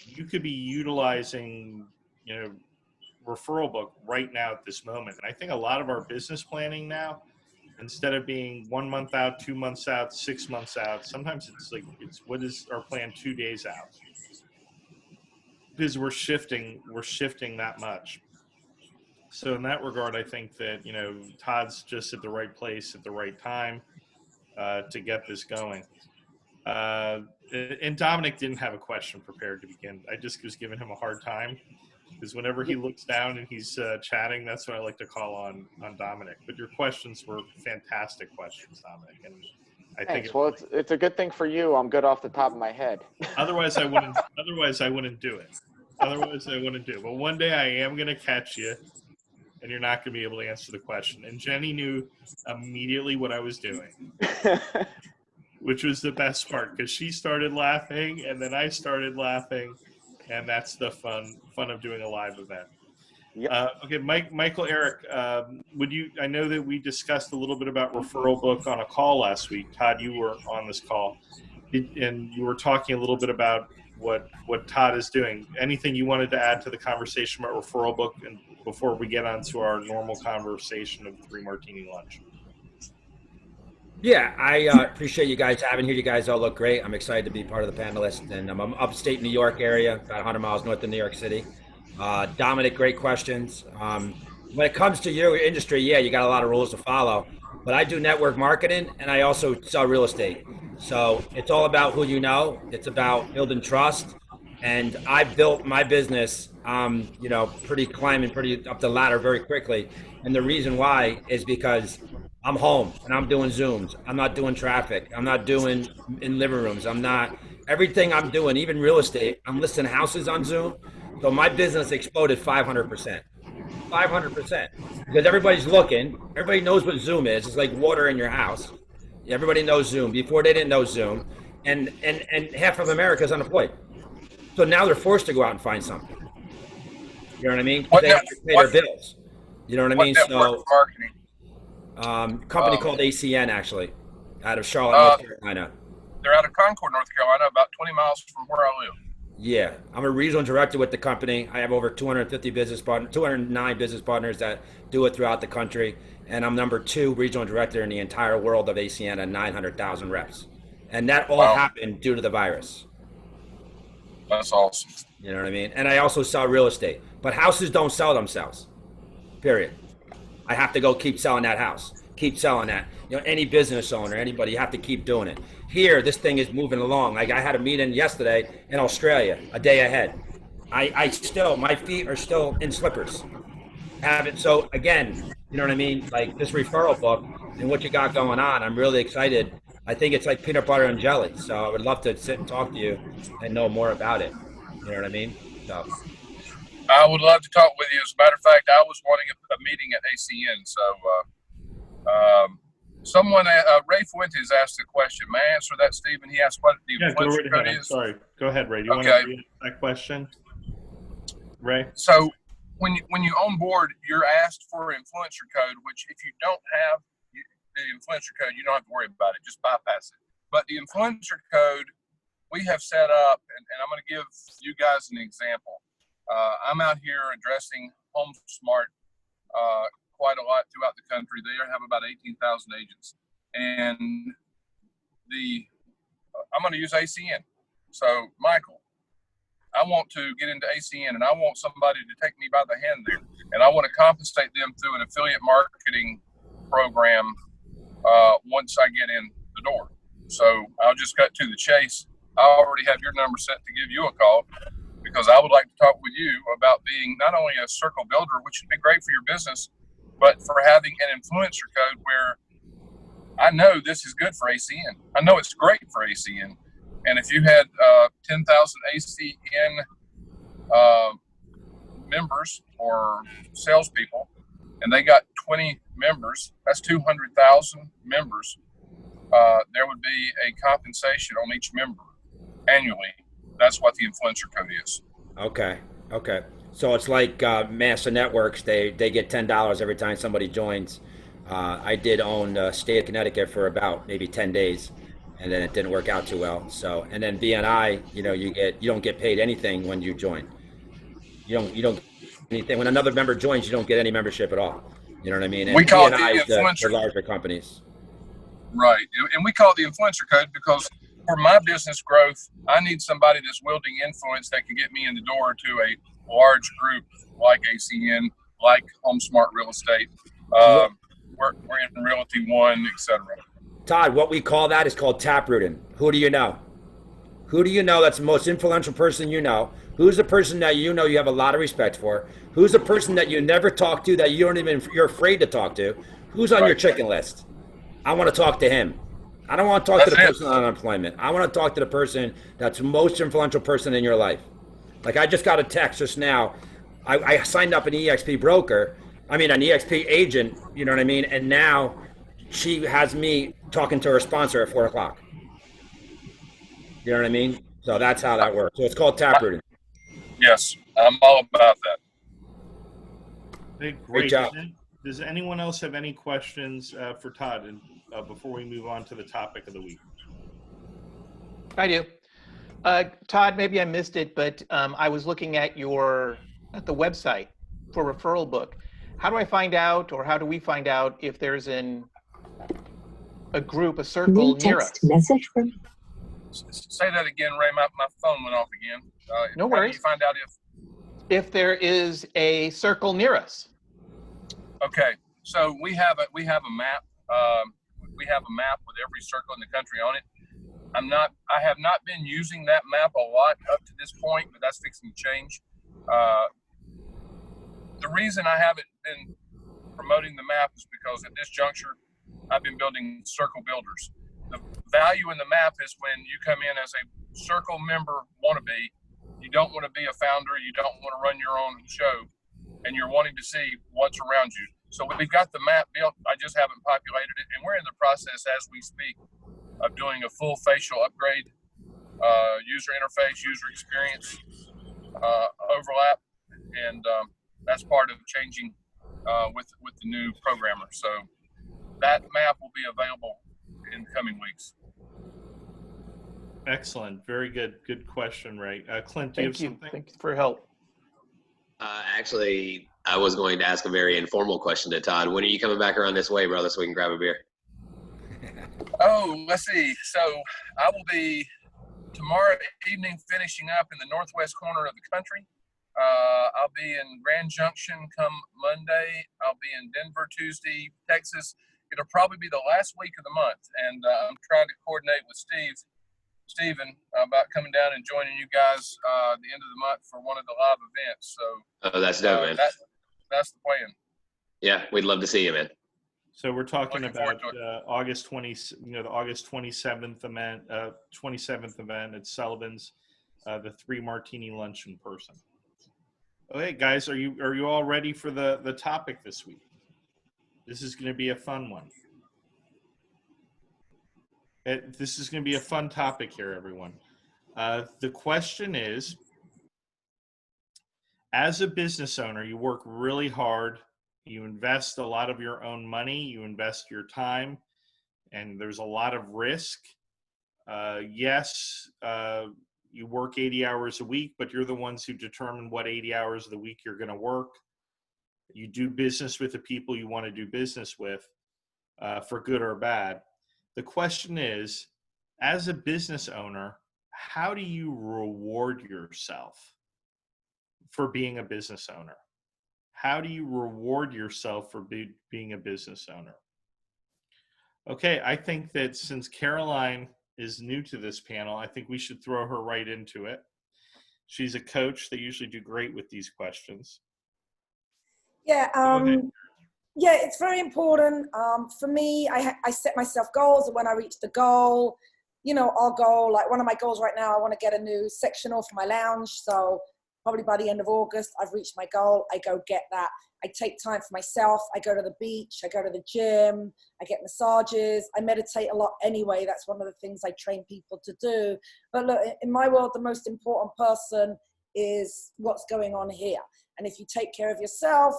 you could be utilizing, referral book right now at this moment. And I think a lot of our business planning now, instead of being 1 month out, 2 months out, 6 months out, sometimes it's what is our plan 2 days out, because we're shifting that much. So in that regard, I think that, Todd's just at the right place at the right time to get this going. And Domenic didn't have a question prepared to begin. I just was giving him a hard time, because whenever he looks down and he's chatting, that's what I like to call on Domenic. But your questions were fantastic questions, Domenic. And I
Thanks.
think
Well, it's a good thing for you. I'm good off the top of my head.
Otherwise, I wouldn't. Otherwise, I wouldn't do it. But one day I am going to catch you, and you're not going to be able to answer the question. And Jenny knew immediately what I was doing, which was the best part, because she started laughing, and then I started laughing, and that's the fun of doing a live event.
Yep.
Okay, Michael, Eric, I know that we discussed a little bit about referral book on a call last week. Todd, you were on this call, and you were talking a little bit about what Todd is doing. Anything you wanted to add to the conversation about referral book, and before we get on to our normal conversation of 3 Martini lunch?
Yeah, I appreciate you guys having here. You guys all look great. I'm excited to be part of the panelists, and I'm upstate New York area, about 100 miles north of New York City. Domenic, great questions. When it comes to your industry, yeah, you got a lot of rules to follow, but I do network marketing, and I also sell real estate. So it's all about who you know. It's about building trust, and I built my business, climbing pretty up the ladder very quickly. And the reason why is because I'm home and I'm doing Zooms. I'm not doing traffic. I'm not doing in living rooms. Everything I'm doing, even real estate, I'm listing houses on Zoom. So my business exploded 500%. 500%. Because everybody's looking. Everybody knows what Zoom is. It's like water in your house. Everybody knows Zoom. Before, they didn't know Zoom. And half of America is unemployed. So now they're forced to go out and find something. You know what I mean? They have to pay their bills. You know what I mean?
Network marketing?
Company called ACN, actually, out of Charlotte, North Carolina.
They're out of Concord, North Carolina, about 20 miles from where I live.
Yeah, I'm a regional director with the company. I have over 209 business partners that do it throughout the country, and I'm number 2 regional director in the entire world of ACN at 900,000 reps. And that all happened due to the virus.
That's awesome.
You know what I mean? And I also sell real estate, but houses don't sell themselves, period. I have to go keep selling that house, keep selling that. Any business owner, anybody, you have to keep doing it. Here, this thing is moving along. Like, I had a meeting yesterday in Australia, a day ahead. My feet are still in slippers. So again, you know what I mean? Like, this referral book and what you got going on, I'm really excited. I think it's like peanut butter and jelly. So I would love to sit and talk to you and know more about it. You know what I mean? So.
I would love to talk with you. As a matter of fact, I was wanting a meeting at ACN. So Ray Fuentes asked a question. May I answer that, Stephen? He asked what the influencer code is.
Sorry. Go ahead, Ray. Do you want to read that question? Ray?
So when you onboard, you're asked for an influencer code, which if you don't have the influencer code, you don't have to worry about it. Just bypass it. But the influencer code we have set up, and I'm going to give you guys an example. I'm out here addressing HomeSmart quite a lot throughout the country. They have about 18,000 agents. And I'm going to use ACN. So, Michael, I want to get into ACN, and I want somebody to take me by the hand there. And I want to compensate them through an affiliate marketing program once I get in the door. So I'll just cut to the chase. I already have your number set to give you a call, because I would like to talk with you about being not only a circle builder, which would be great for your business, but for having an influencer code where I know this is good for ACN. I know it's great for ACN. And if you had 10,000 ACN members or salespeople, and they got 20 members, that's 200,000 members. There would be a compensation on each member annually. That's what the influencer code is. Okay.
So it's like Master Networks. They get $10 every time somebody joins. I did own the state of Connecticut for about maybe 10 days. and then it didn't work out too well. So, and then BNI, you know, you don't get paid anything when you join. You don't get anything when another member joins. You don't get any membership at all. You know what I mean? And
We call it the
BNI is the
influencer.
larger companies.
Right. And we call it the influencer code because for my business growth, I need somebody that's wielding influence that can get me in the door to a large group like ACN, like Home Smart Real Estate. We're in Realty One, etc.
Todd, what we call that is called taprooting. Who do you know? Who do you know that's the most influential person you know? Who's the person that you know you have a lot of respect for? Who's the person that you never talk to that you're afraid to talk to? Who's on your chicken list? I want to talk to him. I don't want to talk to the person on unemployment. I want to talk to the person that's the most influential person in your life. Like I just got a text just now. I signed up an EXP broker. I mean, an EXP agent, you know what I mean? And now she has me talking to her sponsor at 4 o'clock. You know what I mean? So that's how that works. So it's called taprooting.
Yes, I'm all about that.
Hey,
Great job.
Does anyone else have any questions for Todd before we move on to the topic of the week?
I do. Todd, maybe I missed it, but I was looking at the website for referral book. How do I find out, or how do we find out if there's a group, a circle near us?
Message from.
Say that again, Ray. My phone went off again.
No
How
worries.
do you find out
If there is a circle near us?
Okay, so we have a map. We have a map with every circle in the country on it. I have not been using that map a lot up to this point, but that's fixing to change. The reason I haven't been promoting the map is because at this juncture, I've been building circle builders. The value in the map is when you come in as a circle member wannabe. You don't want to be a founder. You don't want to run your own show, and you're wanting to see what's around you. So we've got the map built. I just haven't populated it, and we're in the process as we speak of doing a full facial upgrade, user interface, user experience overlap, and that's part of changing with the new programmer. So that map will be available in the coming weeks.
Excellent. Very good. Good question, Ray. Clint, do you have something?
Thank you for your help.
Actually, I was going to ask a very informal question to Todd. When are you coming back around this way, brother, so we can grab a beer?
Oh, let's see. So I will be tomorrow evening finishing up in the northwest corner of the country. I'll be in Grand Junction come Monday. I'll be in Denver Tuesday, Texas. It'll probably be the last week of the month, and I'm trying to coordinate with Steven about coming down and joining you guys at the end of the month for one of the live events. So
that's dope, man.
That's the plan.
Yeah, we'd love to see you, man.
So we're talking
Looking
about
forward to
August 20, the August 27th event, 27th event at Sullivan's, the 3 Martini lunch in person. Okay, guys, are you all ready for the topic this week? This is going to be a fun one. This is going to be a fun topic here, everyone. The question is, as a business owner, you work really hard. You invest a lot of your own money. You invest your time, and there's a lot of risk. Yes, you work 80 hours a week, but you're the ones who determine what 80 hours of the week you're going to work. You do business with the people you want to do business with, for good or bad. The question is, as a business owner, how do you reward yourself for being a business owner? How do you reward yourself for being a business owner? Okay, I think that since Caroline is new to this panel, I think we should throw her right into it. She's a coach. They usually do great with these questions.
Yeah, yeah, it's very important. For me, I set myself goals, and when I reach the goal, you know, I'll go, like one of my goals right now, I want to get a new sectional for my lounge. So probably by the end of August, I've reached my goal. I go get that. I take time for myself. I go to the beach. I go to the gym. I get massages. I meditate a lot anyway. That's one of the things I train people to do. But look, in my world, the most important person is what's going on here. And if you take care of yourself,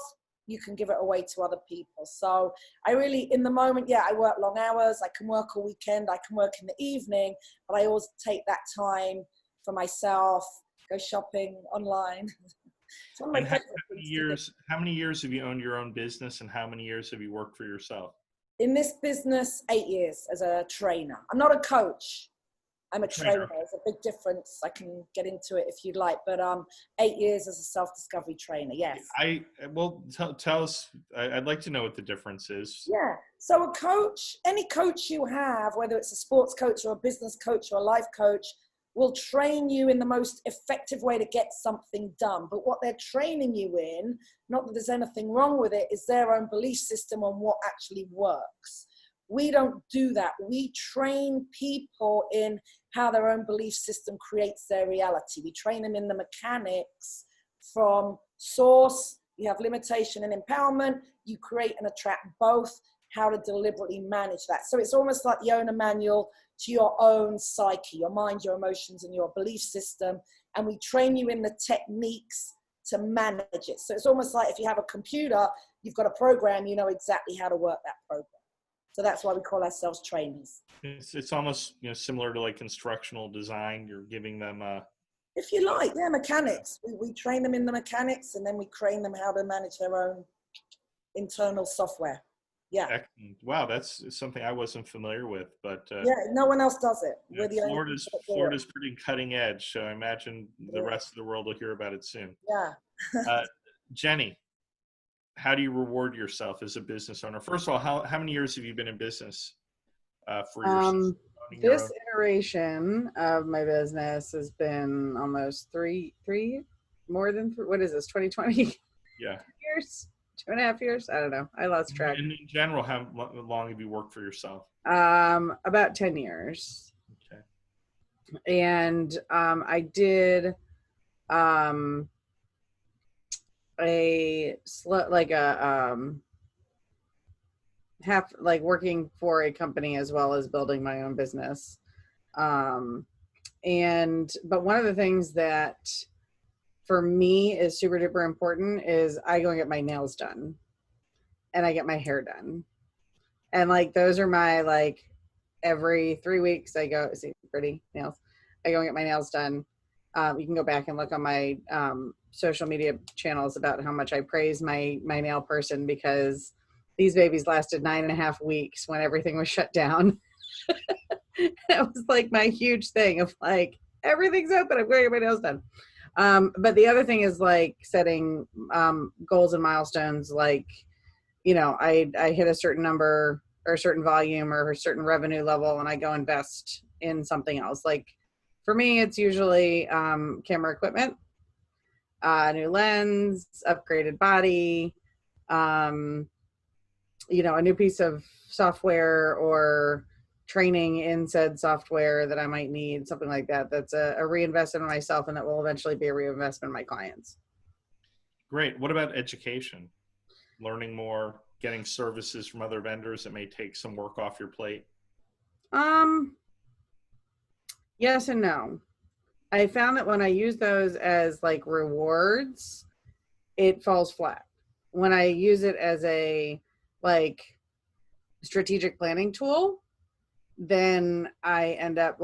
you can give it away to other people. So I really, in the moment, I work long hours. I can work a weekend. I can work in the evening, but I always take that time for myself, go shopping online. It's one of my
And how
favorite
many
things to do.
how many years have you owned your own business, and how many years have you worked for yourself?
In this business, 8 years as a trainer. I'm not a coach. I'm a trainer. There's a big difference. I can get into it if you'd like, but 8 years as a self-discovery trainer. Yes.
Tell us. I'd like to know what the difference is.
Yeah. So a coach, any coach you have, whether it's a sports coach or a business coach or a life coach, will train you in the most effective way to get something done. But what they're training you in, not that there's anything wrong with it, is their own belief system on what actually works. We don't do that. We train people in how their own belief system creates their reality. We train them in the mechanics from source. You have limitation and empowerment. You create and attract both, how to deliberately manage that. So it's almost like the owner manual to your own psyche, your mind, your emotions, and your belief system. And we train you in the techniques to manage it. So it's almost like if you have a computer, you've got a program, you know exactly how to work that program. So that's why we call ourselves trainers.
It's almost similar to like instructional design. You're giving them
if you like, mechanics. We train them in the mechanics, and then we train them how to manage their own internal software. Yeah.
Excellent. Wow, that's something I wasn't familiar with, but
no one else does it. We're the
Florida's pretty cutting edge, so I imagine the rest of the world will hear about it soon.
Yeah.
Jenny, how do you reward yourself as a business owner? First of all, how many years have you been in business for yourself?
This iteration of my business has been almost more than three. What is this? 2020?
Yeah.
Years. 2.5 years? I don't know. I lost track.
And in general, how long have you worked for yourself?
About 10 years.
Okay.
And I did working for a company as well as building my own business. But one of the things that for me is super duper important is I go and get my nails done, and I get my hair done. And those are my, every 3 weeks I go, see, pretty nails. I go and get my nails done. You can go back and look on my social media channels about how much I praise my nail person, because these babies lasted 9.5 weeks when everything was shut down. That was my huge thing of everything's open, I'm going to get my nails done. But the other thing is setting goals and milestones. I hit a certain number or a certain volume or a certain revenue level, and I go invest in something else. For me, it's usually camera equipment, new lens, upgraded body, a new piece of software or training in said software that I might need, something like that. That's a reinvestment in myself, and that will eventually be a reinvestment in my clients.
Great. What about education? Learning more, getting services from other vendors that may take some work off your plate?
Yes and no. I found that when I use those as rewards, it falls flat. When I use it as a strategic planning tool, then I end up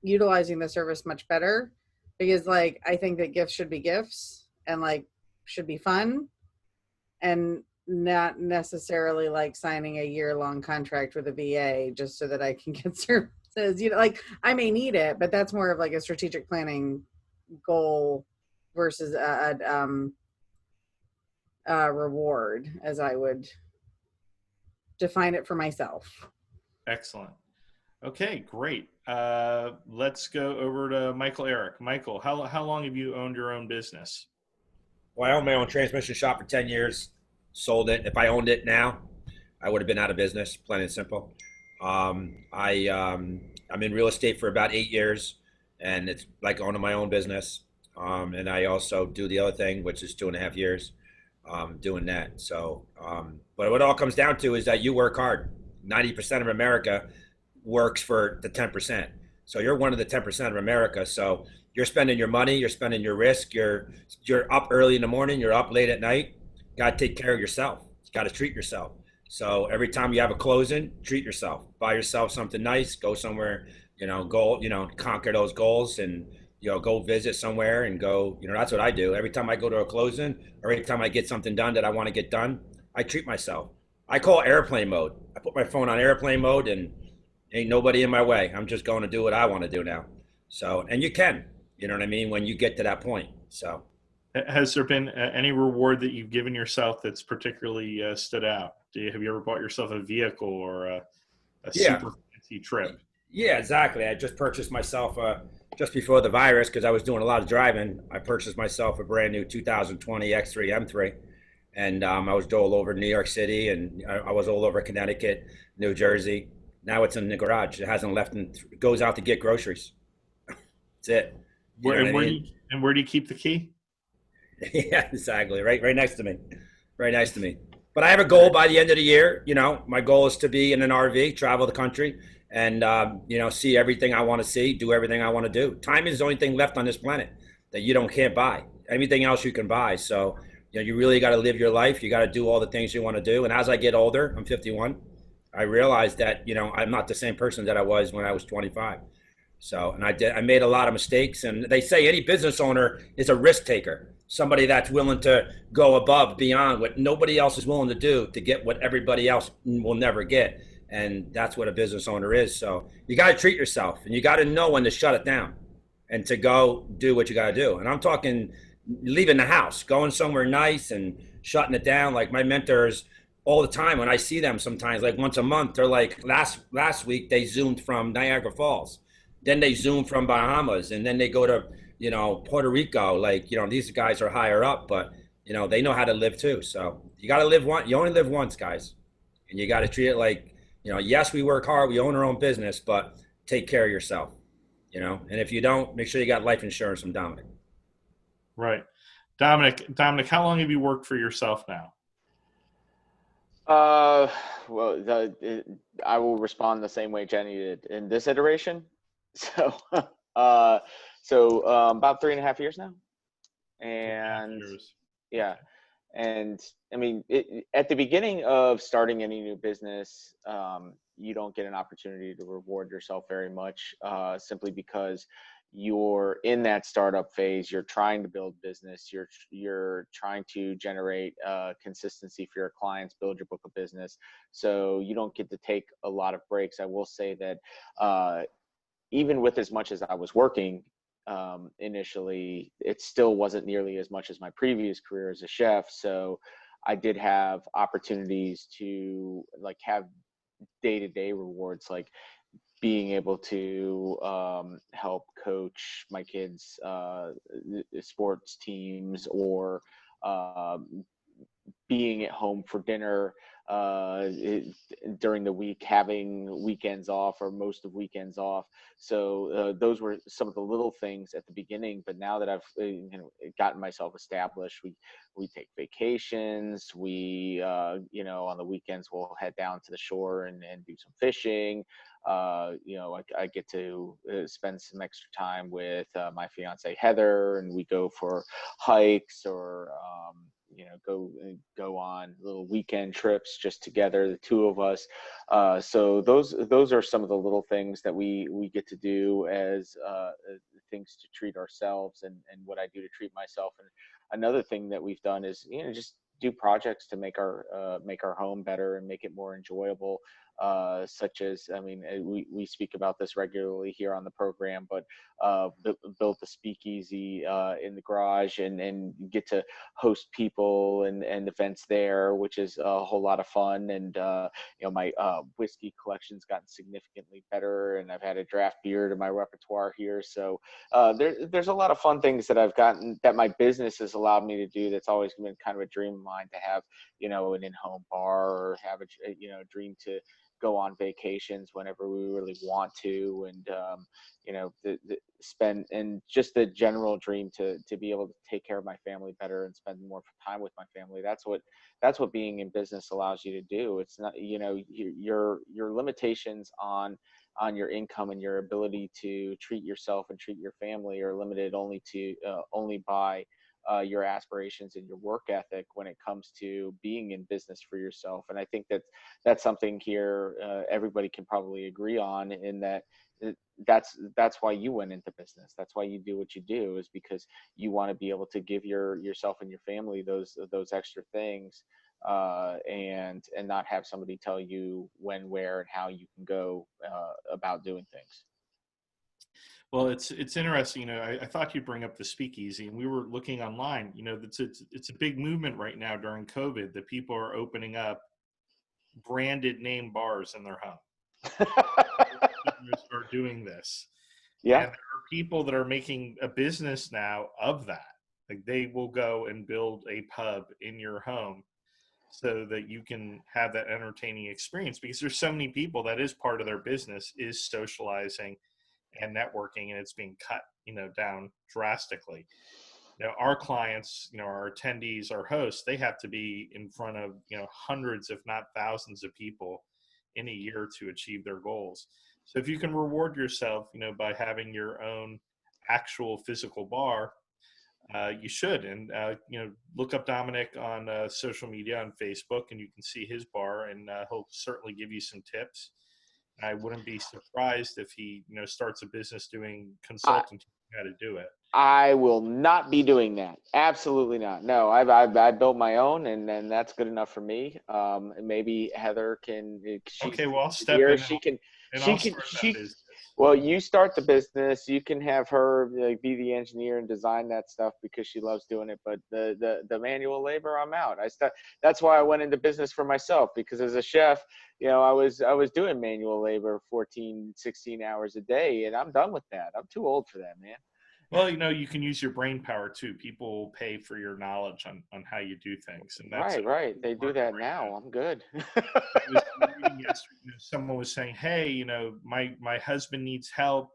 utilizing the service much better, because I think that gifts should be gifts and should be fun, and not necessarily signing a year-long contract with a VA just so that I can get services. I may need it, but that's more of a strategic planning goal versus a reward, as I would define it for myself.
Excellent. Okay, great. Let's go over to Michael Arrick. Michael, how long have you owned your own business?
Well, I owned my own transmission shop for 10 years, sold it. If I owned it now, I would have been out of business, plain and simple. I'm in real estate for about 8 years, and it's like owning my own business. And I also do the other thing, which is 2.5 years doing that. So, but what it all comes down to is that you work hard. 90% of America works for the 10%. So you're one of the 10% of America. So you're spending your money, you're spending your risk, you're up early in the morning, you're up late at night. Got to take care of yourself. You got to treat yourself. So every time you have a closing, treat yourself. Buy yourself something nice. Go somewhere, conquer those goals, and go visit somewhere and go. That's what I do. Every time I go to a closing, or every time I get something done that I want to get done, I treat myself. I call airplane mode. I put my phone on airplane mode, and ain't nobody in my way. I'm just going to do what I want to do now. So, and you can, you know what I mean, when you get to that point. So,
has there been any reward that you've given yourself that's particularly stood out? Have you ever bought yourself a vehicle or a super fancy trip?
Yeah, exactly. I just purchased myself just before the virus, because I was doing a lot of driving. I purchased myself a brand new 2020 X3 M3. And I was all over New York City, and I was all over Connecticut, New Jersey. Now it's in the garage. It hasn't left, and it goes out to get groceries. That's it.
Where do you keep the key?
Yeah, exactly. Right next to me. Right next to me. But I have a goal by the end of the year. My goal is to be in an RV, travel the country, and see everything I want to see, do everything I want to do. Time is the only thing left on this planet that can't buy. Everything else you can buy. So you really got to live your life. You got to do all the things you want to do. And as I get older, I'm 51. I realized that I'm not the same person that I was when I was 25. So, and I made a lot of mistakes. And they say any business owner is a risk taker. Somebody that's willing to go above, beyond what nobody else is willing to do to get what everybody else will never get. And that's what a business owner is. So you got to treat yourself, and you got to know when to shut it down and to go do what you got to do. And I'm talking leaving the house, going somewhere nice and shutting it down. Like my mentors all the time, when I see them sometimes, like once a month, they're like, last week they zoomed from Niagara Falls. Then they zoom from Bahamas, and then they go to, Puerto Rico. Like, these guys are higher up, but, they know how to live too. So you got to live once. You only live once, guys. And you got to treat it like, yes, we work hard. We own our own business, but take care of yourself, And if you don't, make sure you got life insurance from Domenic.
Right. Domenic, how long have you worked for yourself now?
Well, I will respond the same way Jenny did in this iteration. So, about 3.5 years now. And yeah. And I mean, at the beginning of starting any new business, you don't get an opportunity to reward yourself very much, simply because you're in that startup phase. You're trying to build business. You're trying to generate consistency for your clients, build your book of business. So you don't get to take a lot of breaks. I will say that even with as much as I was working initially, it still wasn't nearly as much as my previous career as a chef. So I did have opportunities to have day-to-day rewards, like being able to help coach my kids' sports teams, or being at home for dinner during the week, having weekends off or most of weekends off. So those were some of the little things at the beginning. But now that I've gotten myself established, we take vacations. We on the weekends we'll head down to the shore and do some fishing. I get to spend some extra time with my fiance Heather, and we go for hikes, or go on little weekend trips just together, the two of us. So those are some of the little things that we get to do as things to treat ourselves, and what I do to treat myself. And another thing that we've done is just do projects to make our home better and make it more enjoyable. Such as, we speak about this regularly here on the program, but built a speakeasy in the garage, and get to host people and events there, which is a whole lot of fun. And my whiskey collection's gotten significantly better, and I've had a draft beer to my repertoire here. So there's a lot of fun things that I've gotten, that my business has allowed me to do, that's always been kind of a dream of mine, to have an in-home bar, or have a dream to go on vacations whenever we really want to, and spend, and just the general dream to be able to take care of my family better and spend more time with my family. That's what being in business allows you to do. It's not, your limitations on on your income and your ability to treat yourself and treat your family are limited only by your aspirations and your work ethic when it comes to being in business for yourself. And I think that's something here everybody can probably agree on, in that that's why you went into business. That's why you do what you do, is because you want to be able to give yourself and your family those extra things, and not have somebody tell you when, where, and how you can go about doing things.
Well, it's interesting. I thought you'd bring up the speakeasy, and we were looking online. It's a big movement right now during COVID that people are opening up branded name bars in their home. Are doing this.
Yeah.
And there are people that are making a business now of that. Like, they will go and build a pub in your home so that you can have that entertaining experience, because there's so many people that is part of their business is socializing and networking, and it's being cut, down drastically. Our clients, our attendees, our hosts, they have to be in front of, hundreds, if not thousands of people in a year to achieve their goals. So if you can reward yourself, by having your own actual physical bar, you should. And, look up Domenic on social media, on Facebook, and you can see his bar, and he'll certainly give you some tips. I wouldn't be surprised if he, starts a business doing consulting how to do it.
I will not be doing that. Absolutely not. No, I built my own, and then that's good enough for me. Maybe Heather can.
Okay, well, I'll step in.
Well, you start the business. You can have her be the engineer and design that stuff because she loves doing it. But the manual labor, I'm out. That's why I went into business for myself, because as a chef, I was doing manual labor 14, 16 hours a day, and I'm done with that. I'm too old for that, man.
Well, you can use your brain power too. People pay for your knowledge on how you do things, and that's
right. They do that now. I'm good.
Someone was saying, "Hey, my husband needs help.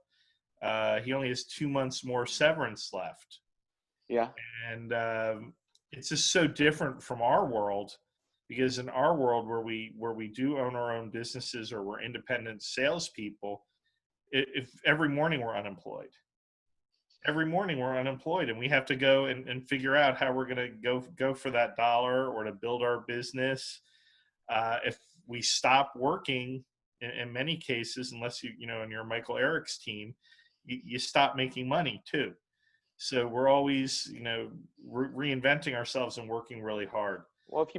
He only has 2 months more severance left."
Yeah,
and it's just so different from our world, because in our world, where we do own our own businesses, or we're independent salespeople, if every morning we're unemployed. Every morning we're unemployed, and we have to go and figure out how we're going to go for that dollar, or to build our business. If we stop working, in many cases, unless and you're Michael Arrick's team, you stop making money too. So we're always, reinventing ourselves and working really hard.
Well, if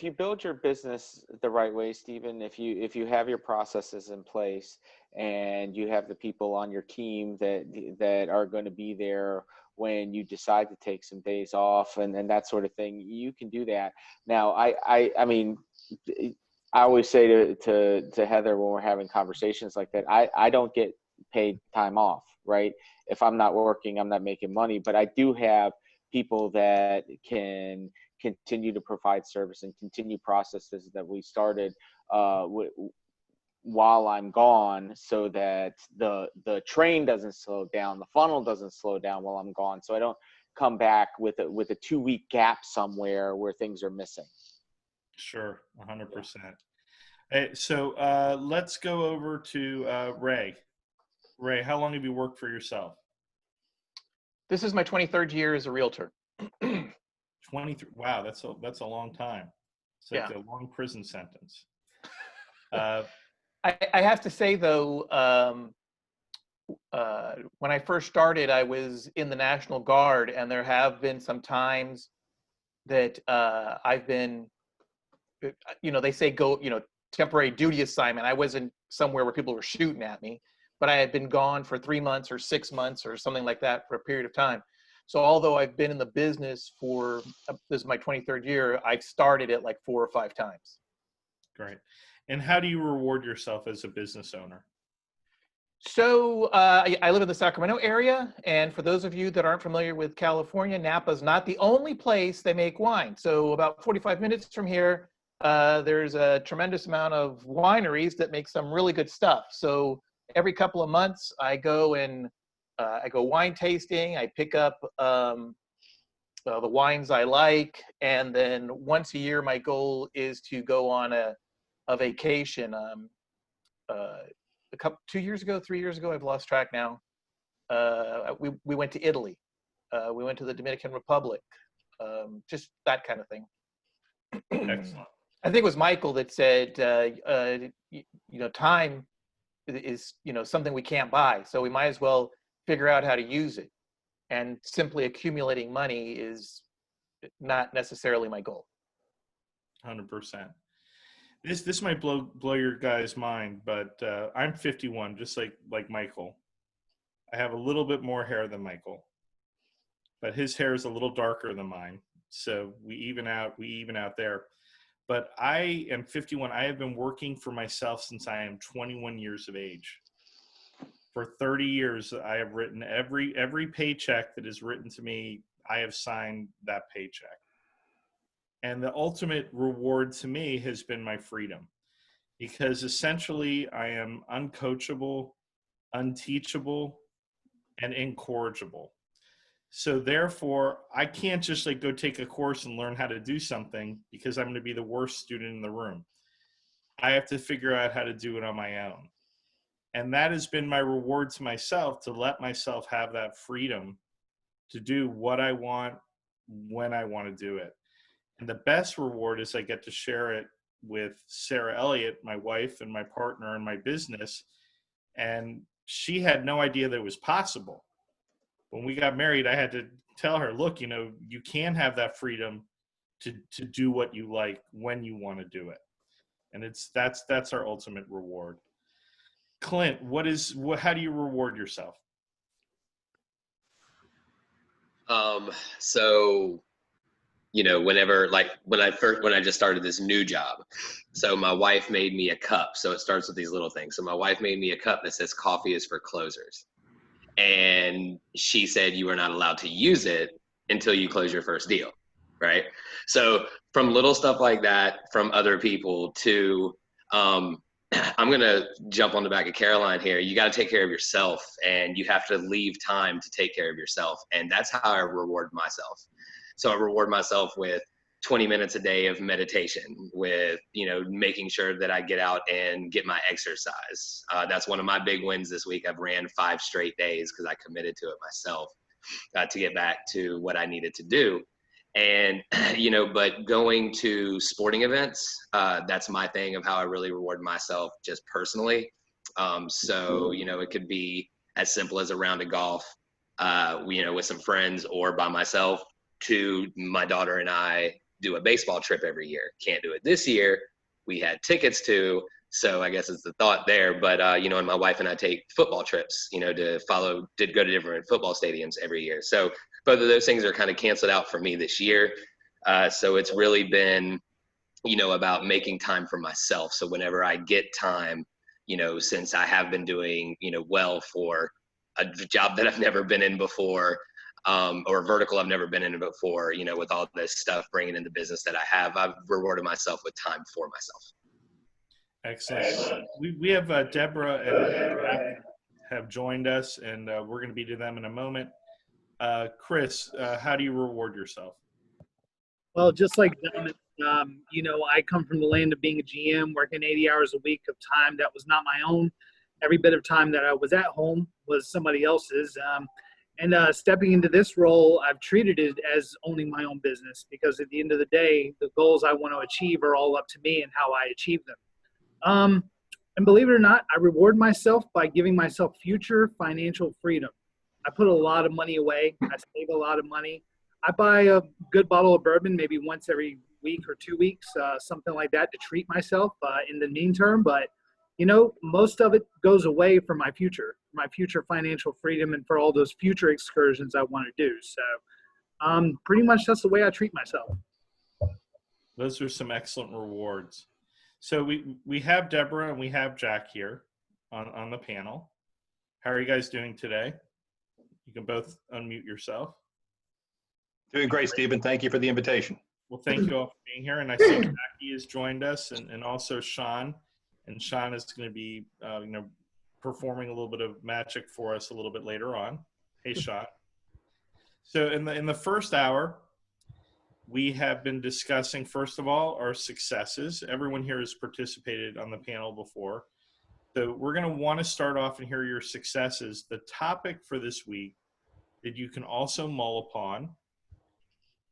you build your business the right way, Stephen, if you have your processes in place, and you have the people on your team that are going to be there when you decide to take some days off and that sort of thing, you can do that. Now, I mean, I always say to Heather when we're having conversations like that, I don't get paid time off, right? If I'm not working, I'm not making money, but I do have people that can continue to provide service and continue processes that we started while I'm gone, so that the train doesn't slow down, the funnel doesn't slow down while I'm gone, so I don't come back with a 2-week gap somewhere where things are missing.
Sure, 100%. Hey, so let's go over to Ray. Ray, how long have you worked for yourself?
This is my 23rd year as a realtor.
23. Wow, that's a long time. It's like a long prison sentence.
I have to say, though, when I first started, I was in the National Guard, and there have been some times that I've been, they say go, temporary duty assignment. I wasn't somewhere where people were shooting at me, but I had been gone for 3 months or 6 months or something like that for a period of time. So although I've been in the business for, this is my 23rd year, I've started it like 4 or 5 times.
Great. And how do you reward yourself as a business owner?
So I live in the Sacramento area, and for those of you that aren't familiar with California, Napa's not the only place they make wine. So about 45 minutes from here, there's a tremendous amount of wineries that make some really good stuff. So every couple of months, I go wine tasting. I pick up the wines I like, and then once a year, my goal is to go on a vacation. 2 years ago, 3 years ago, I've lost track now. We went to Italy. We went to the Dominican Republic. Just that kind of thing.
Excellent.
I think it was Michael that said, time is, something we can't buy. So we might as well figure out how to use it. And simply accumulating money is not necessarily my goal.
100%. This might blow your guys' mind, but I'm 51, just like Michael. I have a little bit more hair than Michael, but his hair is a little darker than mine, so we even out there. But I am 51. I have been working for myself since I am 21 years of age. For 30 years, I have written every paycheck that is written to me, I have signed that paycheck. And the ultimate reward to me has been my freedom, because essentially I am uncoachable, unteachable, and incorrigible. So therefore, I can't just go take a course and learn how to do something, because I'm going to be the worst student in the room. I have to figure out how to do it on my own. And that has been my reward to myself, to let myself have that freedom to do what I want when I want to do it. And the best reward is I get to share it with Sarah Elliot, my wife and my partner in my business. And she had no idea that it was possible. When we got married, I had to tell her, look, you can have that freedom to do what you like when you want to do it. And that's our ultimate reward. Clint, how do you reward yourself?
So, whenever, when I just started this new job, so my wife made me a cup. So it starts with these little things. So my wife made me a cup that says coffee is for closers. And she said you are not allowed to use it until you close your first deal, right? So from little stuff like that, from other people to, I'm going to jump on the back of Caroline here. You got to take care of yourself, and you have to leave time to take care of yourself. And that's how I reward myself. So I reward myself with 20 minutes a day of meditation, with, making sure that I get out and get my exercise. That's one of my big wins this week. I've ran 5 straight days because I committed to it myself, to get back to what I needed to do. And, but going to sporting events, that's my thing of how I really reward myself just personally. So, it could be as simple as a round of golf, with some friends, or by myself, to my daughter and I do a baseball trip every year. Can't do it this year. We had tickets to, so I guess it's the thought there. But, and my wife and I take football trips, to go to different football stadiums every year. So both of those things are kind of canceled out for me this year. So it's really been, about making time for myself. So whenever I get time, since I have been doing, well for a job that I've never been in before, or a vertical I've never been in before, with all this stuff bringing in the business that I have, I've rewarded myself with time for myself.
Excellent. We have Debra and Webb have joined us, and we're going to be to them in a moment. Chris, how do you reward yourself?
Well, just like Domenic, I come from the land of being a GM, working 80 hours a week of time that was not my own. Every bit of time that I was at home was somebody else's. And stepping into this role, I've treated it as owning my own business, because at the end of the day, the goals I want to achieve are all up to me and how I achieve them. And believe it or not, I reward myself by giving myself future financial freedom. I put a lot of money away. I save a lot of money. I buy a good bottle of bourbon maybe once every week or 2 weeks, something like that, to treat myself in the mean term. But, most of it goes away for my future financial freedom, and for all those future excursions I want to do. So pretty much that's the way I treat myself.
Those are some excellent rewards. So we have Debra and we have Jack here on the panel. How are you guys doing today? You can both unmute yourself.
Doing great, Stephen. Thank you for the invitation.
Well, thank you all for being here. And I see Jackie has joined us, and also Shaun. And Shaun is going to be, performing a little bit of magic for us a little bit later on. Hey, Shaun. So in the first hour, we have been discussing, first of all, our successes. Everyone here has participated on the panel before. So we're going to want to start off and hear your successes. The topic for this week that you can also mull upon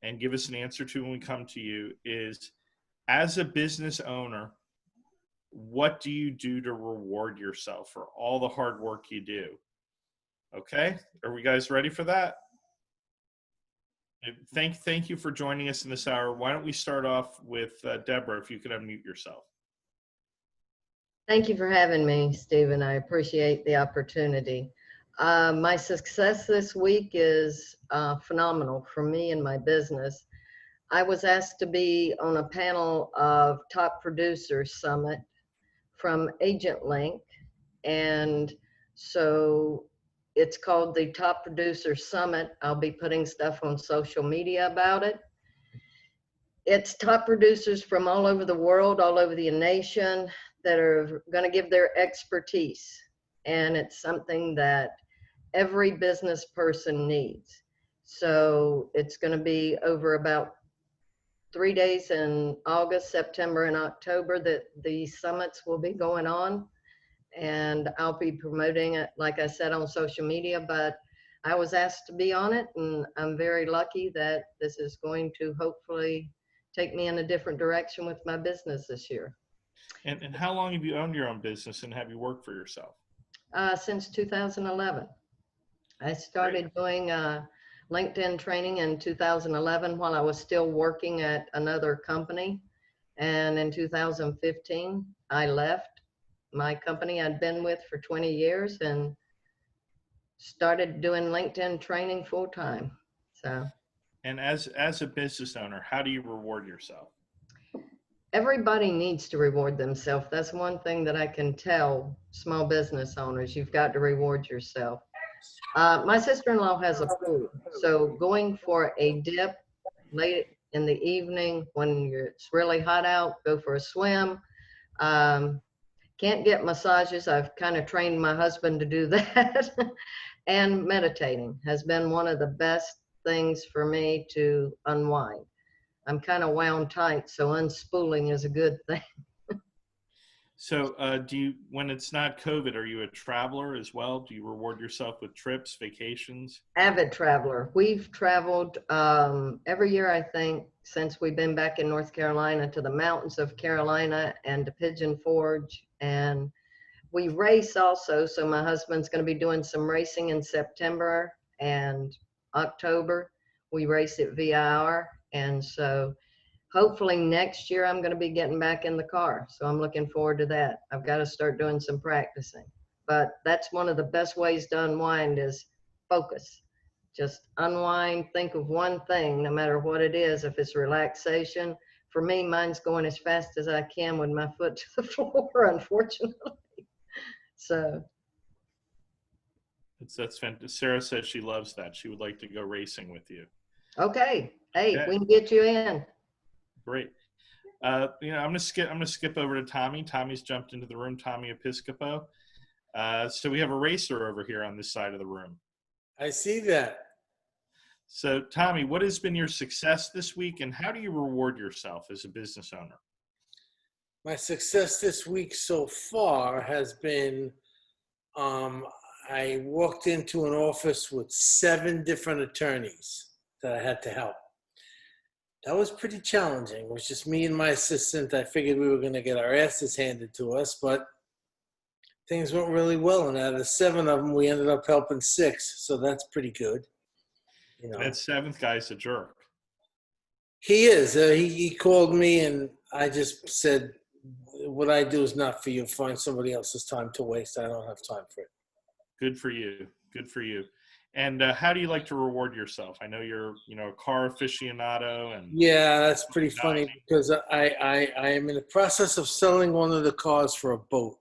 and give us an answer to when we come to you is, as a business owner, what do you do to reward yourself for all the hard work you do? Okay, are we guys ready for that? Thank you for joining us in this hour. Why don't we start off with Debra, if you could unmute yourself.
Thank you for having me, Stephen. I appreciate the opportunity. My success this week is phenomenal for me and my business. I was asked to be on a panel of Top Producers Summit from Agent Link, and so it's called the Top Producer Summit. I'll be putting stuff on social media about it. It's top producers from all over the world, all over the nation, that are going to give their expertise. And it's something that every business person needs. So it's going to be over about 3 days in August, September, and October that the summits will be going on. And I'll be promoting it, like I said, on social media, but I was asked to be on it, and I'm very lucky that this is going to hopefully take me in a different direction with my business this year.
And how long have you owned your own business, and have you worked for yourself?
Since 2011. I started doing LinkedIn training in 2011 while I was still working at another company. And in 2015, I left my company I'd been with for 20 years and started doing LinkedIn training full time. So.
And as a business owner, how do you reward yourself?
Everybody needs to reward themselves. That's one thing that I can tell small business owners. You've got to reward yourself. My sister-in-law has a pool, so going for a dip late in the evening when it's really hot out, go for a swim. Can't get massages. I've kind of trained my husband to do that. And meditating has been one of the best things for me to unwind. I'm kind of wound tight, so unspooling is a good thing.
So when it's not COVID, are you a traveler as well? Do you reward yourself with trips, vacations?
Avid traveler. We've traveled every year, I think, since we've been back in North Carolina, to the mountains of Carolina and to Pigeon Forge. And we race also. So my husband's going to be doing some racing in September and October. We race at VIR. And so hopefully next year I'm going to be getting back in the car. So I'm looking forward to that. I've got to start doing some practicing. But that's one of the best ways to unwind is focus. Just unwind, think of one thing, no matter what it is. If it's relaxation, for me, mine's going as fast as I can with my foot to the floor, unfortunately. So.
That's fantastic. Sarah says she loves that. She would like to go racing with you.
Okay. Hey, we can get you in.
Great. I'm gonna skip over to Tommy. Tommy's jumped into the room. Tommy Episcopo. So we have a racer over here on this side of the room.
I see that.
So Tommy, what has been your success this week, and how do you reward yourself as a business owner?
My success this week so far has been, I walked into an office with 7 different attorneys that I had to help. That was pretty challenging. It was just me and my assistant. I figured we were going to get our asses handed to us, but things went really well. And out of the 7 of them, we ended up helping 6. So that's pretty good. You know,
that 7th guy's a jerk.
He is. He called me, and I just said, what I do is not for you. Find somebody else's time to waste. I don't have time for it.
Good for you. Good for you. And how do you like to reward yourself? I know you're, a car aficionado. And
yeah, that's pretty funny because I am in the process of selling one of the cars for a boat.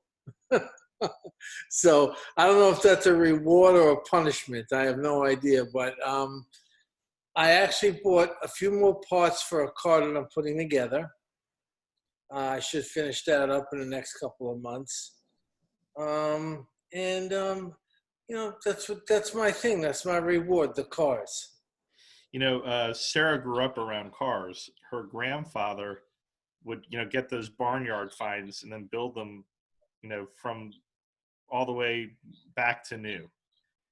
So I don't know if that's a reward or a punishment. I have no idea. But I actually bought a few more parts for a car that I'm putting together. I should finish that up in the next couple of months. That's my thing. That's my reward, the cars.
Sarah grew up around cars. Her grandfather would, get those barnyard finds and then build them, from all the way back to new,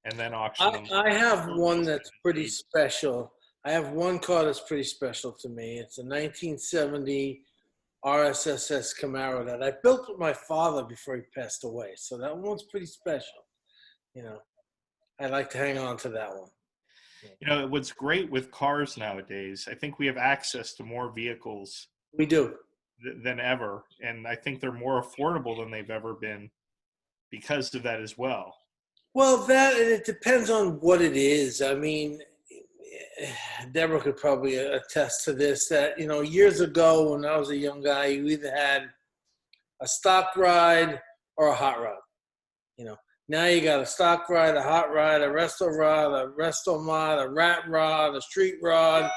and then auction them.
I have one that's pretty special. I have one car that's pretty special to me. It's a 1970 RSSS Camaro that I built with my father before he passed away. So that one's pretty special. You know, I like to hang on to that one.
You know, what's great with cars nowadays, I think we have access to more vehicles.
We do.
Than ever. And I think they're more affordable than they've ever been because of that as well.
Well, that, and it depends on what it is. I mean, Debra could probably attest to this, that, you know, years ago when I was a young guy, you either had a stock ride or a hot rod. You know, now you got a stock ride, a hot ride, a resto rod, a resto mod, a rat rod, a street rod,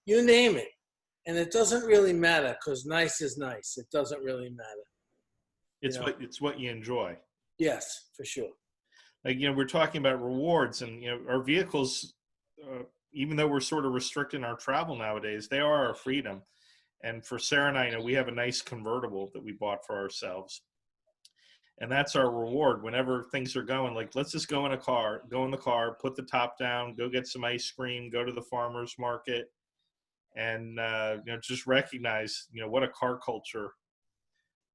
you name it. And it doesn't really matter because nice is nice. It doesn't really matter.
It's what you enjoy.
Yes, for sure.
Like, you know, we're talking about rewards, and, you know, our vehicles, even though we're sort of restricting our travel nowadays, they are our freedom. And for Sarah and I, you know, we have a nice convertible that we bought for ourselves. And that's our reward whenever things are going. Like, let's just go in the car, put the top down, go get some ice cream, go to the farmer's market, and, you know, just recognize, you know, what a car culture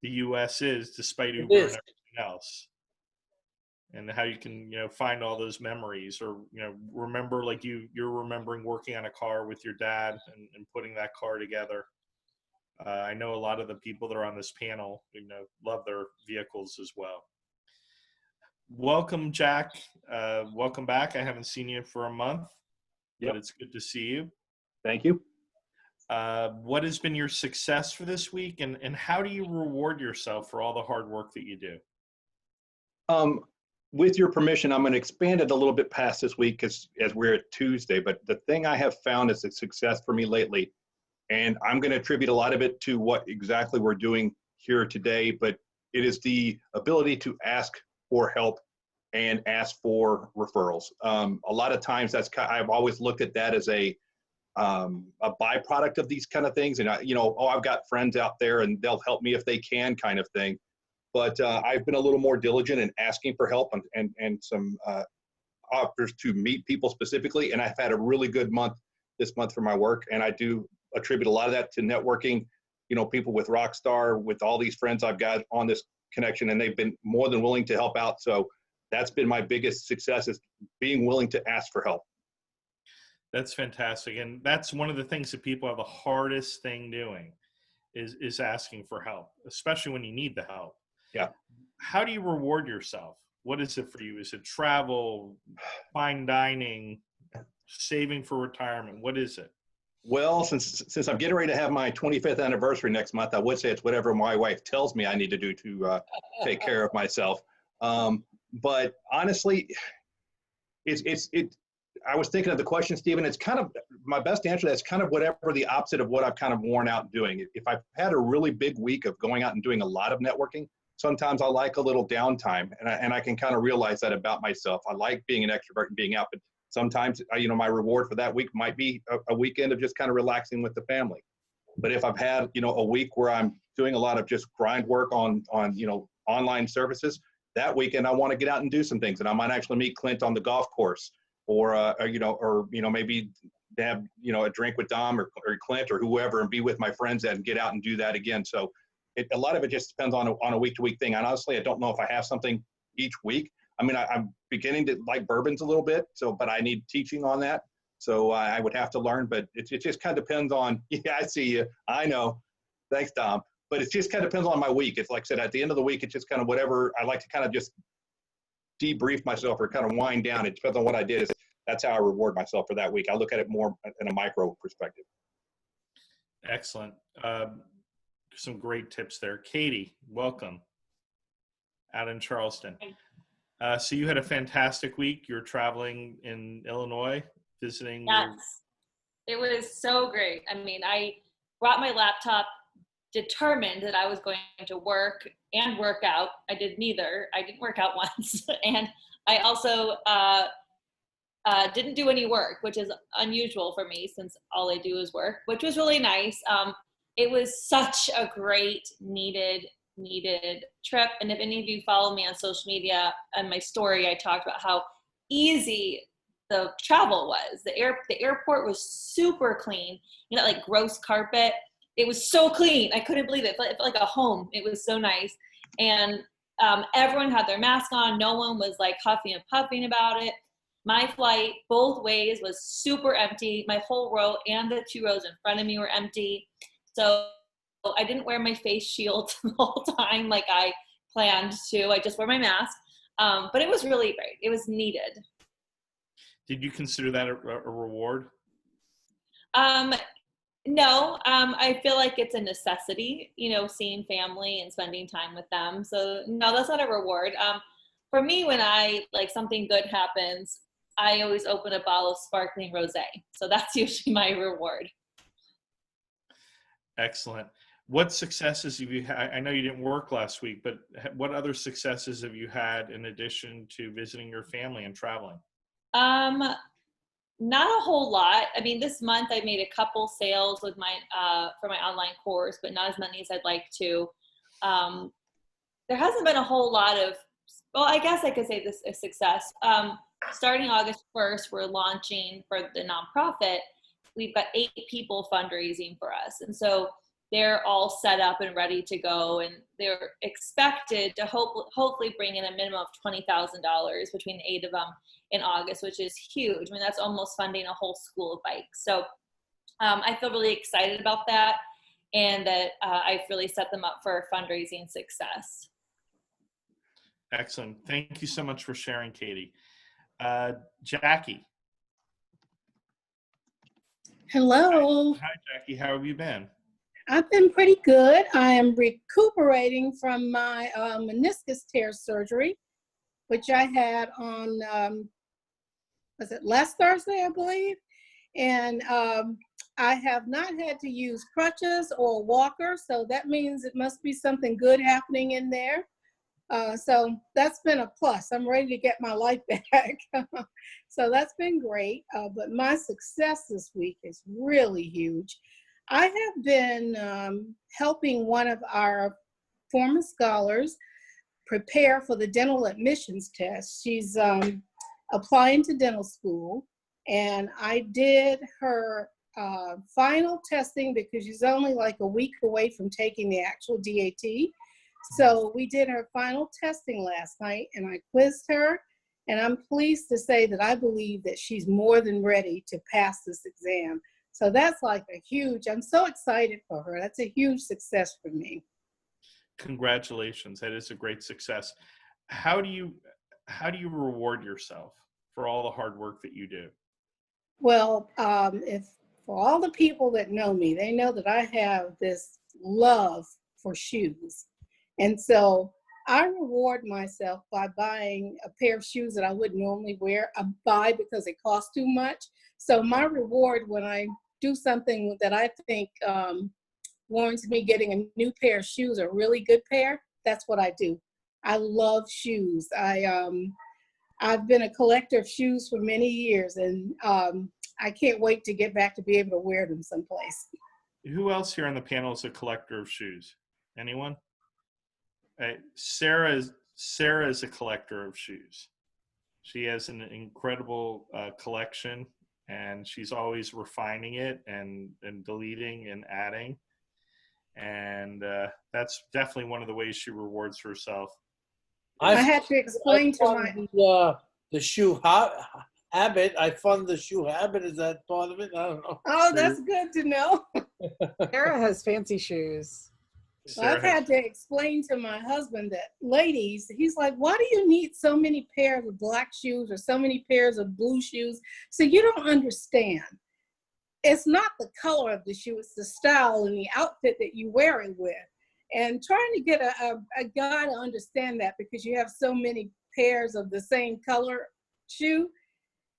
the U.S. is, despite Uber and everything else. And how you can, you know, find all those memories, or, you know, remember, like you're remembering working on a car with your dad and putting that car together. I know a lot of the people that are on this panel, you know, love their vehicles as well. Welcome, Jack. Welcome back. I haven't seen you for a month, but it's good to see you.
Thank you.
What has been your success for this week, and how do you reward yourself for all the hard work that you do?
With your permission, I'm going to expand it a little bit past this week as we're at Tuesday. But the thing I have found is a success for me lately, and I'm going to attribute a lot of it to what exactly we're doing here today, but it is the ability to ask for help and ask for referrals. A lot of times I've always looked at that as a byproduct of these kind of things. And I've got friends out there and they'll help me if they can, kind of thing. But I've been a little more diligent in asking for help and some offers to meet people specifically. And I've had a really good month this month for my work. And I do attribute a lot of that to networking, you know, people with Rockstar, with all these friends I've got on this connection, and they've been more than willing to help out. So that's been my biggest success, is being willing to ask for help.
That's fantastic. And that's one of the things that people have the hardest thing doing is asking for help, especially when you need the help.
Yeah.
How do you reward yourself? What is it for you? Is it travel, fine dining, saving for retirement? What is it?
Well, since I'm getting ready to have my 25th anniversary next month, I would say it's whatever my wife tells me I need to do to take care of myself. But honestly, I was thinking of the question, Stephen. It's kind of my best answer to that is kind of whatever the opposite of what I've kind of worn out doing. If I've had a really big week of going out and doing a lot of networking, sometimes I like a little downtime, and I can kind of realize that about myself. I like being an extrovert and being out, but sometimes, you know, my reward for that week might be a weekend of just kind of relaxing with the family. But if I've had, you know, a week where I'm doing a lot of just grind work on you know, online services, that weekend I want to get out and do some things, and I might actually meet Clint on the golf course, or maybe have, you know, a drink with Dom or Clint or whoever, and be with my friends and get out and do that again. So a lot of it just depends on a week-to-week thing. And honestly, I don't know if I have something each week. I mean, I'm beginning to like bourbons a little bit, but I need teaching on that. So I would have to learn, but it just kind of depends on, yeah, I see you. I know. Thanks, Dom. But it just kind of depends on my week. It's like I said, at the end of the week, it's just kind of whatever. I like to kind of just debrief myself or kind of wind down. It depends on what I did. That's how I reward myself for that week. I look at it more in a micro perspective.
Excellent. Some great tips there. Katie, welcome. Out in Charleston. So you had a fantastic week. You're traveling in Illinois, visiting.
Yes, it was so great. I mean, I brought my laptop determined that I was going to work and work out. I did neither. I didn't work out once. And I also didn't do any work, which is unusual for me since all I do is work, which was really nice. It was such a great, needed needed trip. And if any of you follow me on social media and my story, I talked about how easy the travel was. The airport was super clean. You know, like gross carpet. It was so clean. I couldn't believe it. It felt like a home. It was so nice. And everyone had their mask on. No one was like huffing and puffing about it. My flight both ways was super empty. My whole row and the 2 rows in front of me were empty. So I didn't wear my face shield the whole time like I planned to. I just wore my mask. But it was really great. It was needed.
Did you consider that a reward?
No, I feel like it's a necessity, you know, seeing family and spending time with them. So no, that's not a reward. For me, when like something good happens, I always open a bottle of sparkling rosé. So that's usually my reward.
Excellent. What successes have you had? I know you didn't work last week, but what other successes have you had in addition to visiting your family and traveling?
Not a whole lot. I mean, this month I made a couple sales with my for my online course, but not as many as I'd like to. There hasn't been a whole lot of, well, I guess I could say this is a success. Starting August 1st, we're launching for the nonprofit. We've got 8 people fundraising for us. And so they're all set up and ready to go. And they're expected to hopefully bring in a minimum of $20,000 between the 8 of them in August, which is huge. I mean, that's almost funding a whole school of bikes. So I feel really excited about that, and that I've really set them up for fundraising success.
Excellent. Thank you so much for sharing, Katie. Jackie.
Hello.
Hi, Jackie. How have you been?
I've been pretty good. I am recuperating from my meniscus tear surgery, which I had on, was it last Thursday, I believe? And I have not had to use crutches or a walker, so that means it must be something good happening in there. So that's been a plus. I'm ready to get my life back. So that's been great. But my success this week is really huge. I have been helping one of our former scholars prepare for the dental admissions test. She's applying to dental school, and I did her final testing because she's only like a week away from taking the actual DAT. So we did her final testing last night, and I quizzed her, and I'm pleased to say that I believe that she's more than ready to pass this exam. So that's like a huge, I'm so excited for her. That's a huge success for me.
Congratulations. That is a great success. How do you reward yourself for all the hard work that you do?
Well, if for all the people that know me, they know that I have this love for shoes. And so I reward myself by buying a pair of shoes that I wouldn't normally wear. I buy because it costs too much. So my reward when I do something that I think warrants me getting a new pair of shoes, a really good pair, that's what I do. I love shoes. I've been a collector of shoes for many years, and I can't wait to get back to be able to wear them someplace.
Who else here on the panel is a collector of shoes? Anyone? Sarah is a collector of shoes. She has an incredible collection, and she's always refining it and deleting and adding. And that's definitely one of the ways she rewards herself.
I had to explain to my
the shoe habit. I fund the shoe habit. Is that part of it? I don't know.
Oh, that's good to know.
Sarah has fancy shoes.
I've had to explain to my husband that, ladies, he's like, why do you need so many pairs of black shoes or so many pairs of blue shoes? So you don't understand. It's not the color of the shoe, it's the style and the outfit that you wear it with. And trying to get a guy to understand that because you have so many pairs of the same color shoe,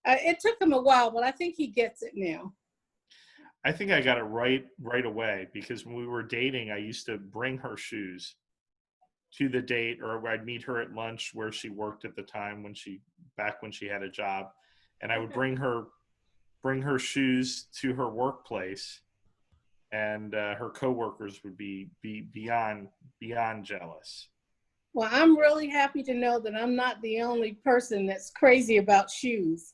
it took him a while, but I think he gets it now.
I think I got it right away because when we were dating, I used to bring her shoes to the date, or I'd meet her at lunch where she worked at the time back when she had a job, and I would bring her shoes to her workplace, and her coworkers would be beyond beyond jealous.
Well, I'm really happy to know that I'm not the only person that's crazy about shoes.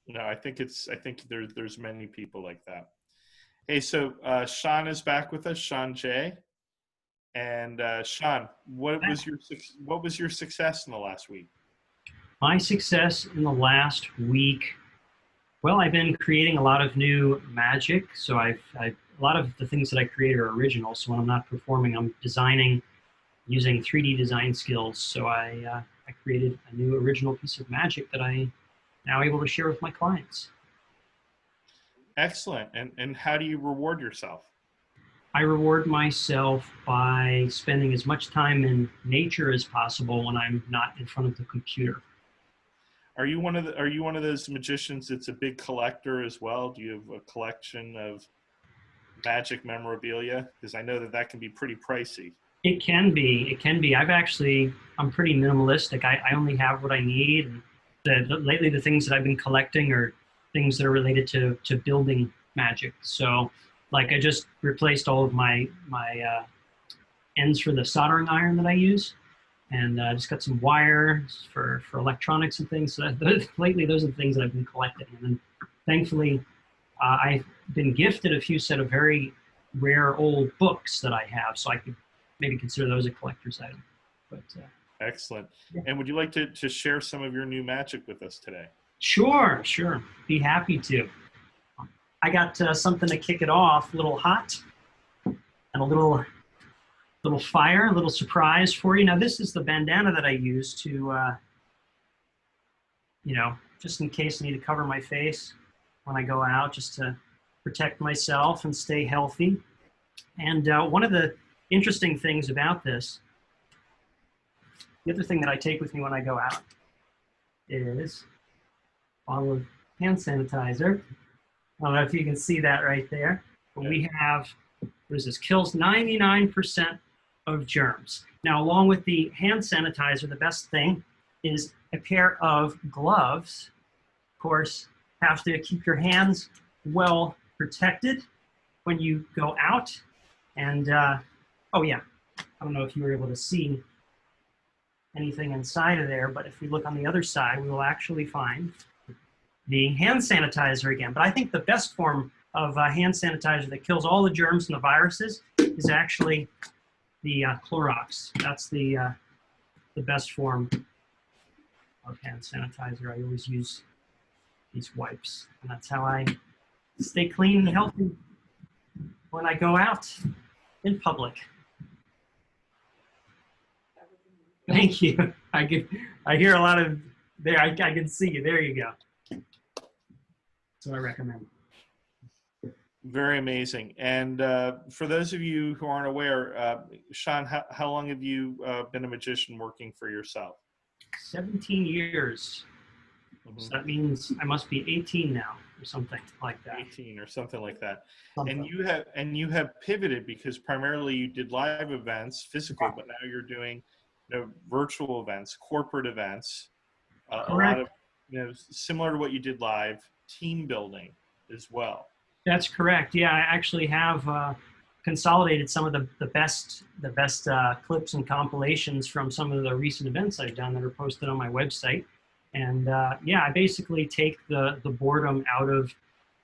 No, I think there's many people like that. Hey, so Shaun is back with us, Shaun J. And Shaun, what was your success in the last week?
My success in the last week, well, I've been creating a lot of new magic. So a lot of the things that I create are original. So when I'm not performing, I'm designing using 3D design skills. So I created a new original piece of magic that I'm now able to share with my clients.
Excellent. And how do you reward yourself?
I reward myself by spending as much time in nature as possible when I'm not in front of the computer.
Are you one of those magicians that's a big collector as well? Do you have a collection of magic memorabilia? Because I know that can be pretty pricey.
It can be. I'm pretty minimalistic. I only have what I need. Lately, the things that I've been collecting are things that are related to building magic. So, like, I just replaced all of my ends for the soldering iron that I use, and I just got some wires for electronics and things. So lately, those are the things that I've been collecting. And then, thankfully, I've been gifted a few set of very rare old books that I have, so I could maybe consider those a collector's item. But
excellent. Yeah. And would you like to share some of your new magic with us today?
Sure. Be happy to. I got something to kick it off, a little hot and a little fire, a little surprise for you. Now, this is the bandana that I use to, just in case I need to cover my face when I go out, just to protect myself and stay healthy. And one of the interesting things about this, the other thing that I take with me when I go out is a bottle of hand sanitizer. I don't know if you can see that right there, but we have, what is this, kills 99% of germs. Now, along with the hand sanitizer, the best thing is a pair of gloves. Of course, have to keep your hands well protected when you go out. And, oh yeah, I don't know if you were able to see anything inside of there, but if we look on the other side, we will actually find the hand sanitizer again. But I think the best form of hand sanitizer that kills all the germs and the viruses is actually the Clorox. That's the best form of hand sanitizer. I always use these wipes, and that's how I stay clean and healthy when I go out in public. Thank you. I hear a lot of there. I can see you. There you go. So I recommend.
Very amazing. And for those of you who aren't aware, Shaun, how long have you been a magician working for yourself?
17 years. Mm-hmm. So that means I must be 18 now, or something like that.
18 or something like that. Something. And you have pivoted because primarily you did live events, physical, but now you're doing virtual events, corporate events, a lot of similar to what you did live, team building as well.
That's correct. Yeah, I actually have consolidated some of the best clips and compilations from some of the recent events I've done that are posted on my website. And I basically take the boredom out of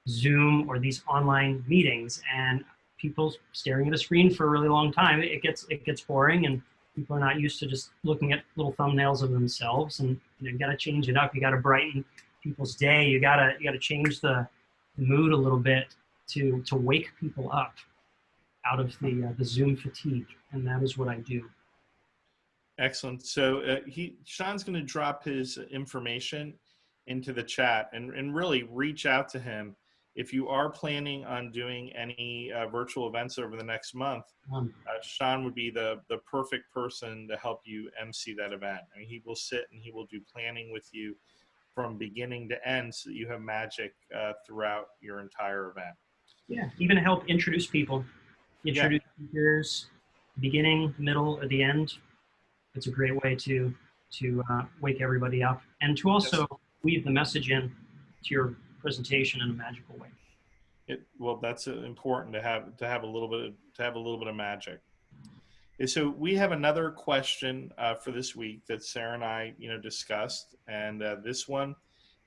Zoom or these online meetings, and people staring at a screen for a really long time. It gets boring, and people are not used to just looking at little thumbnails of themselves. And you got to change it up. You got to brighten people's day. You got to change the mood a little bit to wake people up out of the Zoom fatigue, and that is what I do.
Excellent. So Shaun's going to drop his information into the chat, and really reach out to him if you are planning on doing any virtual events over the next month. Shaun would be the perfect person to help you MC that event. I mean, he will sit and he will do planning with you from beginning to end so that you have magic throughout your entire event.
Yeah, even to help introduce people. Introduce speakers, beginning, middle, or the end. It's a great way to wake everybody up, and to also weave the message in to your presentation in a magical way.
Well, that's important to have a little bit of magic. Okay, so we have another question for this week that Sarah and I, discussed, and this one,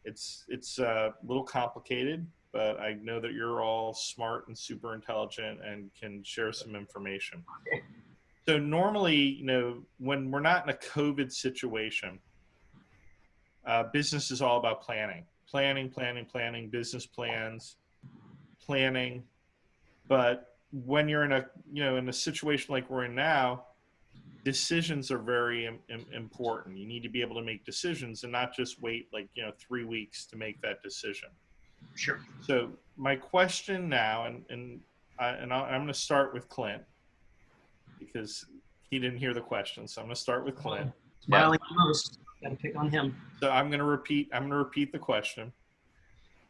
it's a little complicated, but I know that you're all smart and super intelligent and can share some information.
Okay.
So normally, when we're not in a COVID situation, business is all about planning, business plans, planning. But when you're in a situation like we're in now, decisions are very important. You need to be able to make decisions and not just wait 3 weeks to make that decision.
Sure.
So my question now, and I'm going to start with Clint because he didn't hear the question. So I'm going to start with Clint.
Smiling most. Got to pick on him.
So I'm going to repeat the question.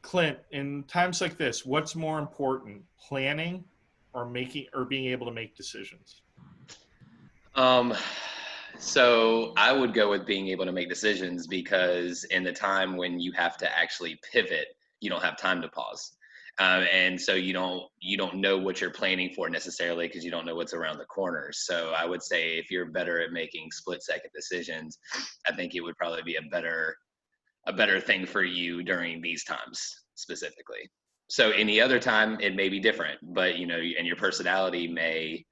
Clint, in times like this, what's more important, planning or being able to make decisions?
So I would go with being able to make decisions, because in the time when you have to actually pivot, you don't have time to pause. And so you don't know what you're planning for necessarily, because you don't know what's around the corner. So I would say if you're better at making split-second decisions, I think it would probably be a better thing for you during these times specifically. So any other time it may be different, but and your personality may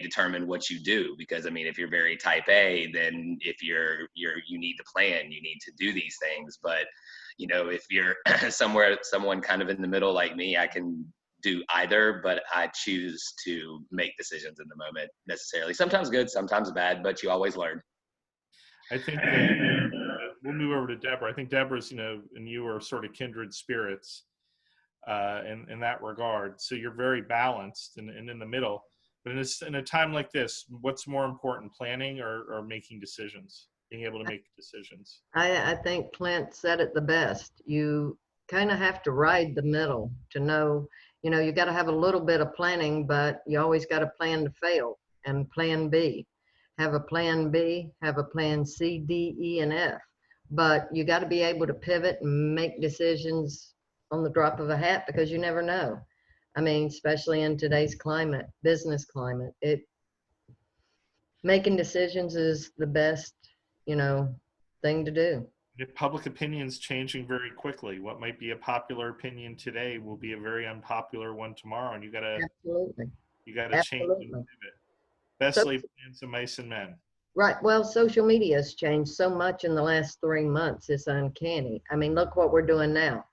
determine what you do, because I mean, if you're very type A, then if you need to plan, you need to do these things. But if you're someone kind of in the middle like me, I can do either, but I choose to make decisions in the moment necessarily. Sometimes good, sometimes bad, but you always learn.
I think that we'll move over to Debra. I think Debra's, and you are sort of kindred spirits in that regard. So you're very balanced and in the middle. But in a time like this, what's more important, planning or making decisions, being able to make decisions?
I think Clint said it the best. You kind of have to ride the middle to know, you got to have a little bit of planning, but you always got a plan to fail and plan B. Have a plan B, have a plan C, D, E, and F. But you got to be able to pivot and make decisions on the drop of a hat, because you never know. I mean, especially in today's climate, business climate, making decisions is the best, thing to do.
If public opinion's changing very quickly, what might be a popular opinion today will be a very unpopular one tomorrow, and you gotta change and pivot. Best laid plans of mice and men.
Right. Well, social media has changed so much in the last 3 months. It's uncanny. I mean, look what we're doing now.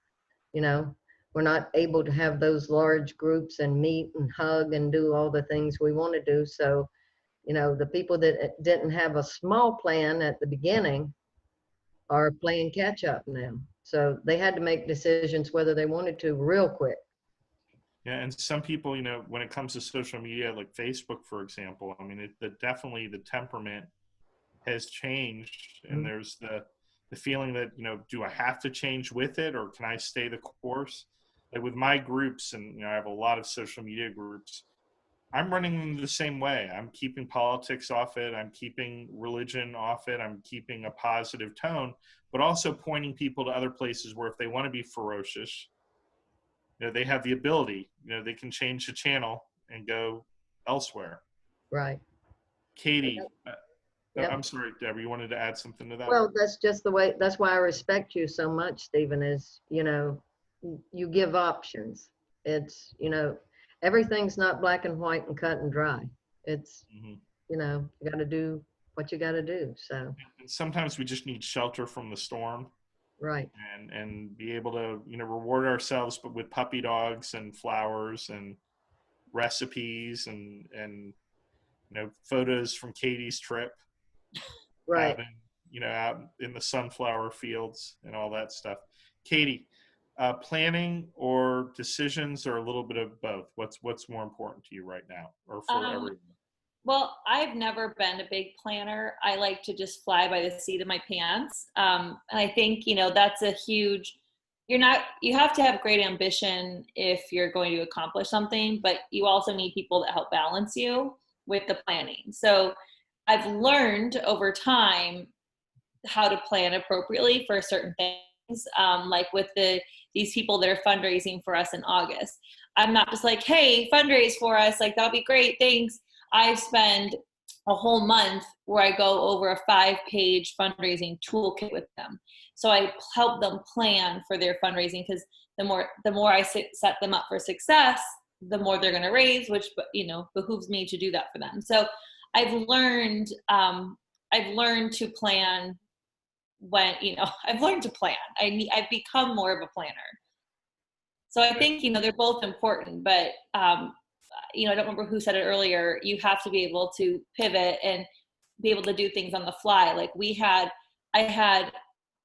We're not able to have those large groups and meet and hug and do all the things we want to do. So, the people that didn't have a small plan at the beginning are playing catch up now. So they had to make decisions whether they wanted to real quick.
Yeah, and some people, when it comes to social media, like Facebook, for example, I mean, definitely the temperament has changed, and there's the feeling that, do I have to change with it, or can I stay the course? Like with my groups, and I have a lot of social media groups, I'm running them the same way. I'm keeping politics off it. I'm keeping religion off it. I'm keeping a positive tone, but also pointing people to other places where if they want to be ferocious, they have the ability, they can change the channel and go elsewhere.
Right.
Katie,
Yep.
I'm sorry, Debra, you wanted to add something to that?
Well, that's just the way, that's why I respect you so much, Stephen, is, you give options. It's, everything's not black and white and cut and dry. It's, you got to do what you got to do. So
and sometimes we just need shelter from the storm.
Right.
And be able to, reward ourselves, but with puppy dogs and flowers and recipes and photos from Katie's trip.
Right.
Out in the sunflower fields and all that stuff. Katie, planning or decisions, or a little bit of both? What's more important to you right now, or for everyone?
Well, I've never been a big planner. I like to just fly by the seat of my pants. And I think, that's a huge, you have to have great ambition if you're going to accomplish something, but you also need people that help balance you with the planning. So I've learned over time how to plan appropriately for certain things. Like with these people that are fundraising for us in August. I'm not just like, hey, fundraise for us. Like, that'll be great. Thanks. I spend a whole month where I go over a 5-page fundraising toolkit with them. So I help them plan for their fundraising, because the more I set them up for success, the more they're going to raise, which, you know, behooves me to do that for them. So I've learned to plan when, you know, I've learned to plan. I've become more of a planner. So I think, you know, they're both important, but, you know, I don't remember who said it earlier. You have to be able to pivot and be able to do things on the fly. Like I had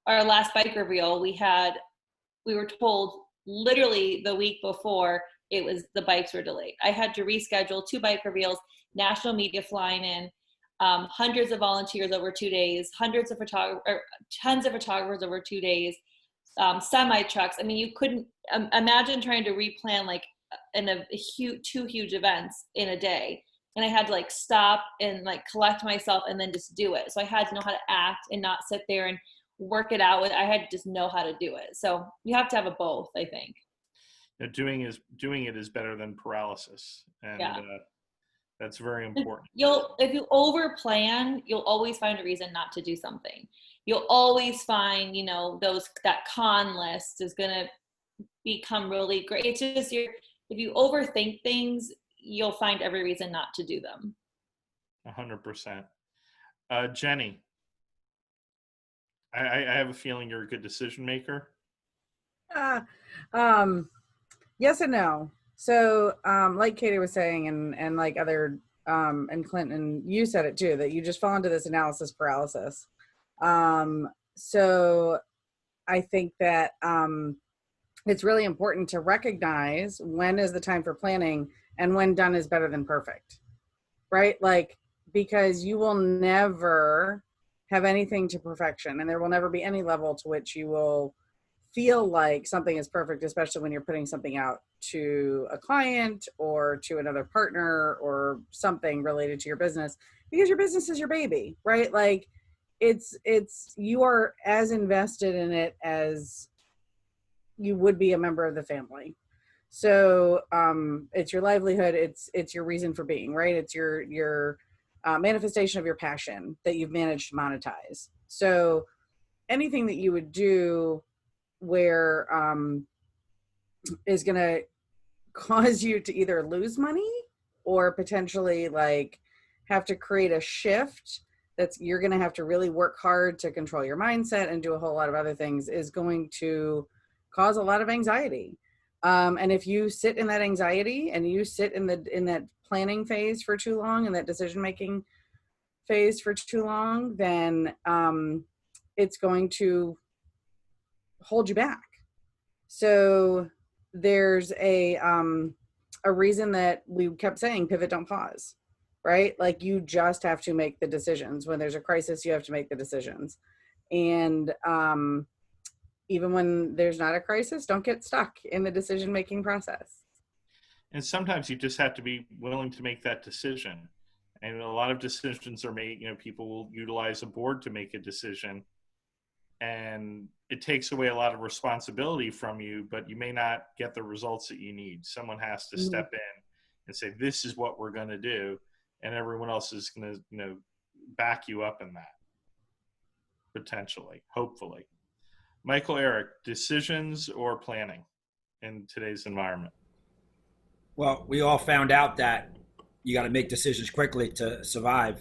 our last bike reveal. We were told literally the week before the bikes were delayed. I had to reschedule 2 bike reveals, national media flying in, hundreds of volunteers over 2 days, tons of photographers over 2 days, semi trucks. I mean, you couldn't imagine trying to replan like two huge events in a day. And I had to like stop and like collect myself and then just do it. So I had to know how to act and not sit there and work it out. I had to just know how to do it. So you have to have a both, I think.
Doing it is better than paralysis, and that's very important.
If you over plan, you'll always find a reason not to do something. You'll always find, you know, that con list is going to become really great. It's just if you overthink things, you'll find every reason not to do them.
100%. Jenny, I have a feeling you're a good decision maker.
Yes and no. So like Katie was saying, and like other, and Clint, and you said it too, that you just fall into this analysis paralysis. So I think that it's really important to recognize when is the time for planning and when done is better than perfect, right? Like, because you will never have anything to perfection, and there will never be any level to which you will feel like something is perfect, especially when you're putting something out to a client or to another partner or something related to your business, because your business is your baby, right? Like you are as invested in it as you would be a member of the family. So it's your livelihood, it's your reason for being, right? It's your manifestation of your passion that you've managed to monetize. So anything that you would do where is going to cause you to either lose money or potentially like have to create a shift you're going to have to really work hard to control your mindset and do a whole lot of other things, is going to cause a lot of anxiety. And if you sit in that anxiety and you sit in that planning phase for too long, and that decision-making phase for too long, then it's going to hold you back. So there's a reason that we kept saying pivot, don't pause, right? Like you just have to make the decisions. When there's a crisis, you have to make the decisions. And even when there's not a crisis, don't get stuck in the decision-making process.
And sometimes you just have to be willing to make that decision. And a lot of decisions are made, you know, people will utilize a board to make a decision, and it takes away a lot of responsibility from you, but you may not get the results that you need. Someone has to step in and say, this is what we're going to do. And everyone else is going to, you know, back you up in that, potentially, hopefully. Michael, Arrick, decisions or planning in today's environment?
Well, we all found out that you got to make decisions quickly to survive.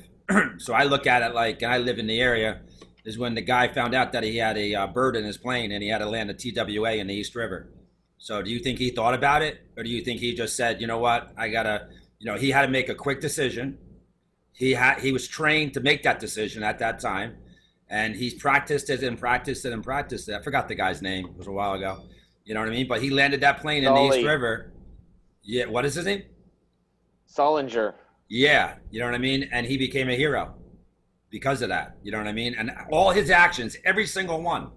So I look at it like, and I live in the area, is when the guy found out that he had a bird in his plane and he had to land a TWA in the East River. So do you think he thought about it? Or do you think he just said, you know what, I got to, you know, he had to make a quick decision. He was trained to make that decision at that time. And he's practiced it and practiced it and practiced it. I forgot the guy's name. It was a while ago. You know what I mean? But he landed that plane in the East River. Yeah, what is his name?
Solinger.
Yeah, you know what I mean? And he became a hero because of that. You know what I mean? And all his actions, every single one,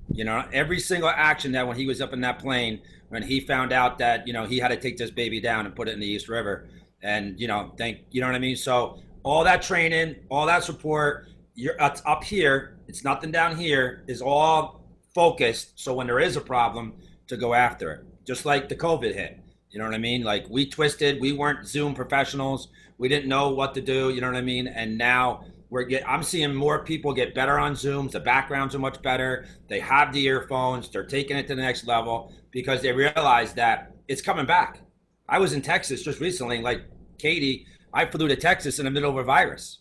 you know, every single action that when he was up in that plane, when he found out that, you know, he had to take this baby down and put it in the East River. And, you know, you know what I mean? So all that training, all that support, you're up here, it's nothing down here, is all focused. So when there is a problem, to go after it, just like the COVID hit. You know what I mean? Like we twisted, we weren't Zoom professionals. We didn't know what to do. You know what I mean? And now I'm seeing more people get better on Zooms. The backgrounds are much better. They have the earphones. They're taking it to the next level because they realize that it's coming back. I was in Texas just recently, like Katie, I flew to Texas in the middle of a virus.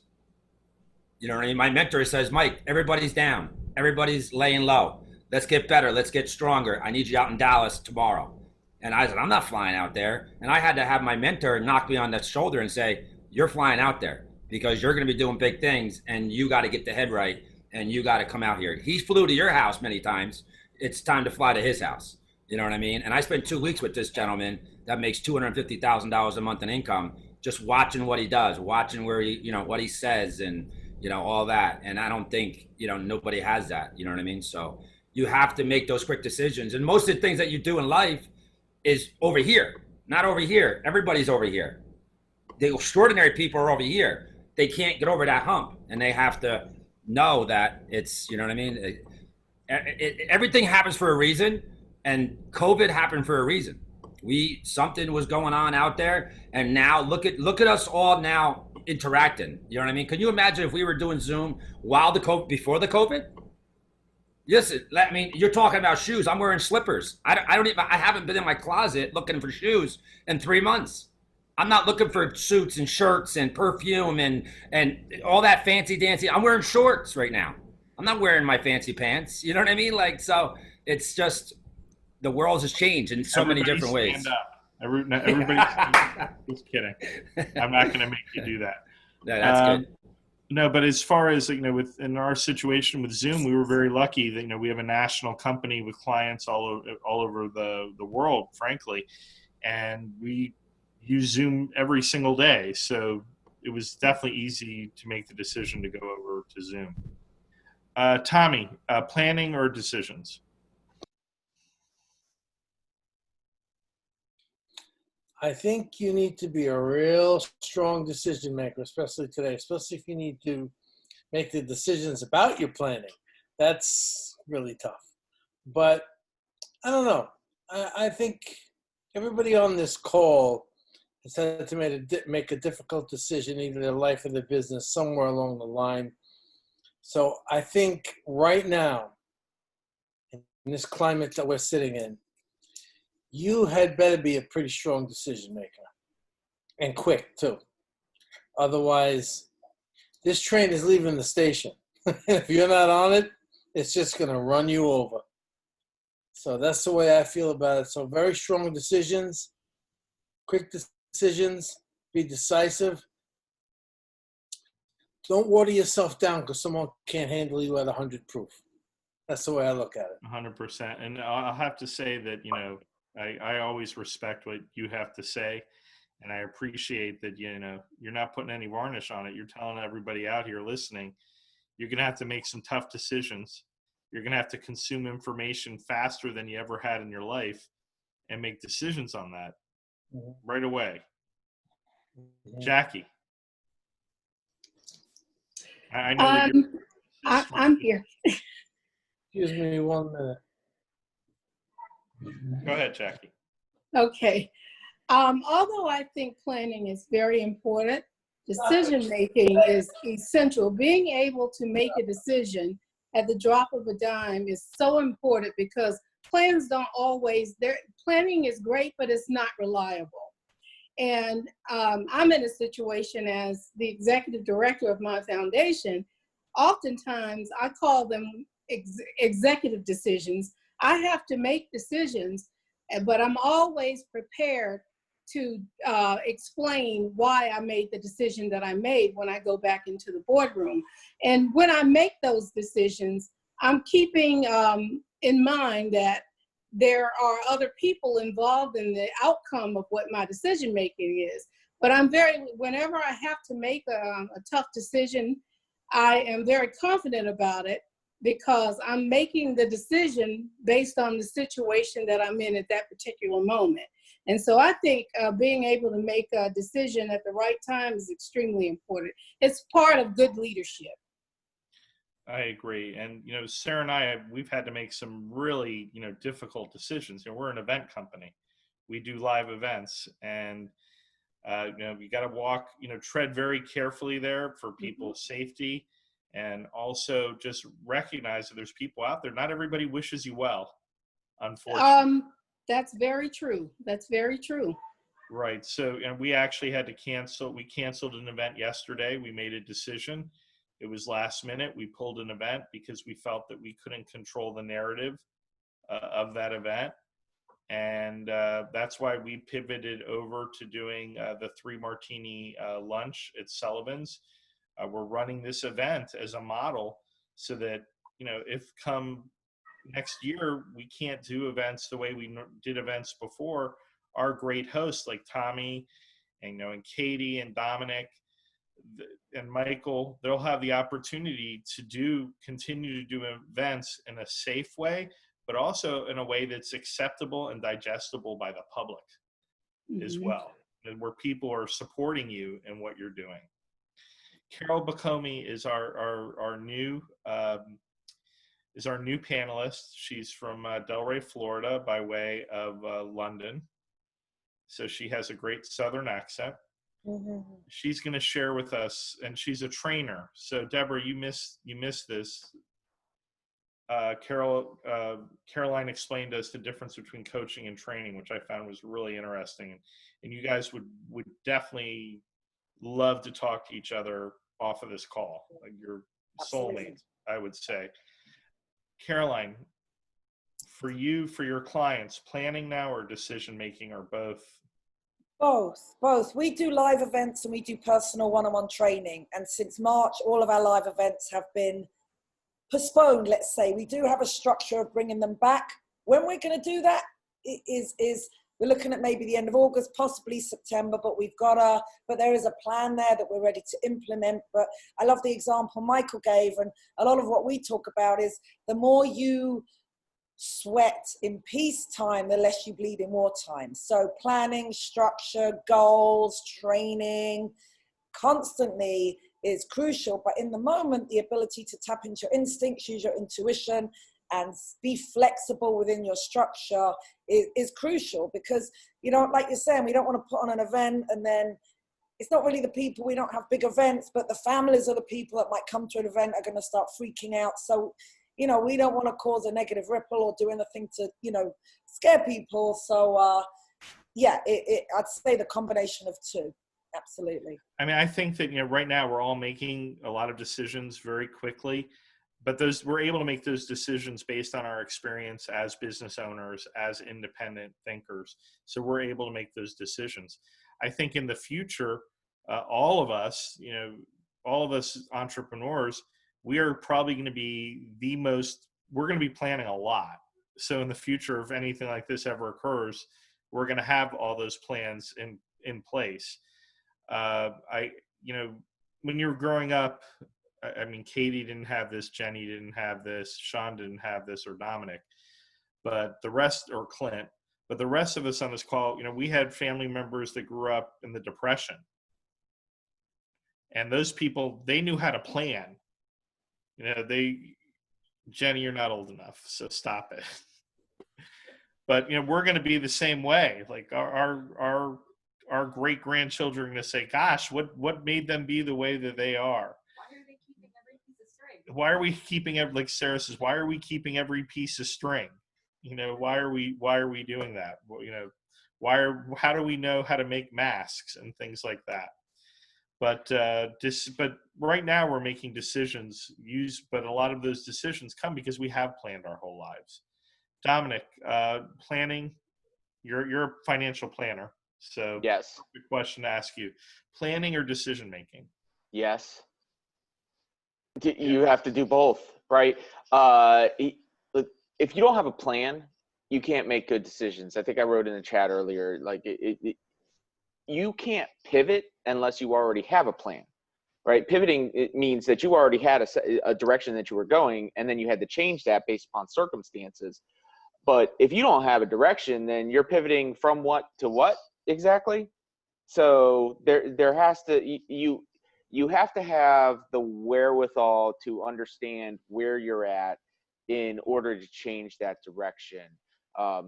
You know what I mean? My mentor says, Mike, everybody's down. Everybody's laying low. Let's get better. Let's get stronger. I need you out in Dallas tomorrow. And I said, I'm not flying out there. And I had to have my mentor knock me on the shoulder and say, you're flying out there because you're going to be doing big things and you got to get the head right and you got to come out here. He flew to your house many times. It's time to fly to his house. You know what I mean? And I spent 2 weeks with this gentleman that makes $250,000 a month in income, just watching what he does, watching where he, you know, what he says and, you know, all that. And I don't think, you know, nobody has that. You know what I mean? So you have to make those quick decisions. And most of the things that you do in life is over here, not over here. Everybody's over here. The extraordinary people are over here. They can't get over that hump, and they have to know that it's, you know what I mean? Everything happens for a reason, and COVID happened for a reason. Something was going on out there, and now look at us all now interacting. You know what I mean? Can you imagine if we were doing Zoom before the COVID? Yes, I mean, you're talking about shoes. I'm wearing slippers. I haven't been in my closet looking for shoes in 3 months. I'm not looking for suits and shirts and perfume and all that fancy dancy. I'm wearing shorts right now. I'm not wearing my fancy pants. You know what I mean? Like, so it's just, the world has changed in so many different ways.
Stand up. Everybody, just kidding. I'm not going to make you do that.
No, that's good.
No, but as far as, you know, in our situation with Zoom, we were very lucky that, you know, we have a national company with clients all over the world, frankly, and we use Zoom every single day. So it was definitely easy to make the decision to go over to Zoom. Tommy, planning or decisions?
I think you need to be a real strong decision maker, especially today, especially if you need to make the decisions about your planning. That's really tough. But I don't know. I think everybody on this call has had to make a difficult decision, either their life or their business, somewhere along the line. So I think right now, in this climate that we're sitting in, you had better be a pretty strong decision maker, and quick too. Otherwise, this train is leaving the station. If you're not on it, it's just going to run you over. So that's the way I feel about it. So very strong decisions, quick decisions, be decisive. Don't water yourself down because someone can't handle you at 100 proof. That's the way I look at it.
100%. And I'll have to say that, you know, I always respect what you have to say, and I appreciate that, you know, you're not putting any varnish on it. You're telling everybody out here listening, you're going to have to make some tough decisions. You're going to have to consume information faster than you ever had in your life and make decisions on that right away. Jackie. I know that
I'm here.
Excuse me 1 minute.
Go ahead, Jackie.
Okay. Although I think planning is very important, decision making is essential. Being able to make a decision at the drop of a dime is so important because plans don't always, planning is great, but it's not reliable. And I'm in a situation as the executive director of my foundation. Oftentimes I call them executive decisions. I have to make decisions, but I'm always prepared to explain why I made the decision that I made when I go back into the boardroom. And when I make those decisions, I'm keeping in mind that there are other people involved in the outcome of what my decision making is. But whenever I have to make a tough decision, I am very confident about it, because I'm making the decision based on the situation that I'm in at that particular moment. And so I think being able to make a decision at the right time is extremely important. It's part of good leadership.
I agree. And, you know, Sarah and I, we've had to make some really, you know, difficult decisions. You know, we're an event company. we do live events, and you got to walk, tread very carefully there for people's safety, and also just recognize that there's people out there. Not everybody wishes you well, unfortunately.
That's very true. That's very true.
Right. So, and we actually had to cancel. We canceled an event yesterday. We made a decision. It was last minute. We pulled an event because we felt that we couldn't control the narrative of that event. And that's why we pivoted over to doing the 3 Martini lunch at Sullivan's. We're running this event as a model so that, if come next year we can't do events the way we did events before, our great hosts like Tommy and Katie and Domenic and Michael, they'll have the opportunity to continue to do events in a safe way, but also in a way that's acceptable and digestible by the public as well, and where people are supporting you in what you're doing. Carol Bacomi is our new panelist. She's from Delray, Florida, by way of London. So she has a great Southern accent. She's going to share with us, and she's a trainer. So Debra, you missed this. Caroline explained to us the difference between coaching and training, which I found was really interesting. And you guys would definitely love to talk to each other off of this call. Like your soulmates, I would say. Caroline, for you, for your clients, planning now or decision making, or both?
Both. We do live events and we do personal one-on-one training. And since March, all of our live events have been postponed, let's say. We do have a structure of bringing them back. When we're going to do that is we're looking at maybe the end of August, possibly September, but there is a plan there that we're ready to implement. But I love the example Michael gave, and a lot of what we talk about is the more you sweat in peacetime, the less you bleed in wartime. So planning, structure, goals, training, constantly is crucial. But in the moment, the ability to tap into your instincts, use your intuition, and be flexible within your structure is crucial, because, like you're saying, we don't want to put on an event and then it's not really the people. We don't have big events, but the families of the people that might come to an event are going to start freaking out. So, we don't want to cause a negative ripple or do anything to, scare people. So, I'd say the combination of two. Absolutely.
I mean, I think that, right now we're all making a lot of decisions very quickly, but we're able to make those decisions based on our experience as business owners, as independent thinkers. So we're able to make those decisions. I think in the future, all of us entrepreneurs, we are probably going to be we're going to be planning a lot. So in the future, if anything like this ever occurs, we're going to have all those plans in place. When you were growing up, I mean, Katie didn't have this, Jenny didn't have this, Shaun didn't have this, or Domenic, or Clint, but the rest of us on this call, we had family members that grew up in the Depression. And those people, they knew how to plan. Jenny, you're not old enough, so stop it. But, we're going to be the same way. Like our great grandchildren are going to say, gosh, what made them be the way that they are? Why are we keeping like Sarah says, why are we keeping every piece of string? Why are we doing that? How do we know how to make masks and things like that? But right now we're making decisions but a lot of those decisions come because we have planned our whole lives. Domenic, planning, you're a financial planner. So
yes,
good question to ask you. Planning or decision making?
Yes. You have to do both, right? If you don't have a plan, you can't make good decisions. I think I wrote in the chat earlier, like you can't pivot unless you already have a plan, right? Pivoting, it means that you already had a direction that you were going, and then you had to change that based upon circumstances. But if you don't have a direction, then you're pivoting from what to what exactly? So there has to, you have to have the wherewithal to understand where you're at in order to change that direction.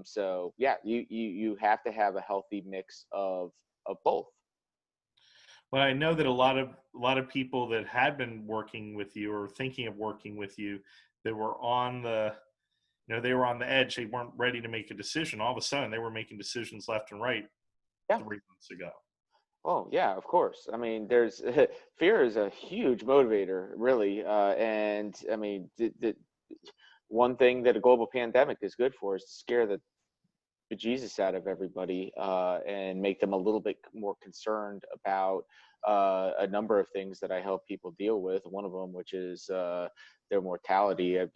So yeah, you have to have a healthy mix of both.
Well, I know that a lot of people that had been working with you or thinking of working with you, that were on the, they were on the edge. They weren't ready to make a decision. All of a sudden, they were making decisions left and right 3 months ago.
Oh yeah, of course. I mean, there's fear is a huge motivator, really. And I mean, the one thing that a global pandemic is good for is to scare the bejesus out of everybody, and make them a little bit more concerned about a number of things that I help people deal with. One of them, which is their mortality. I've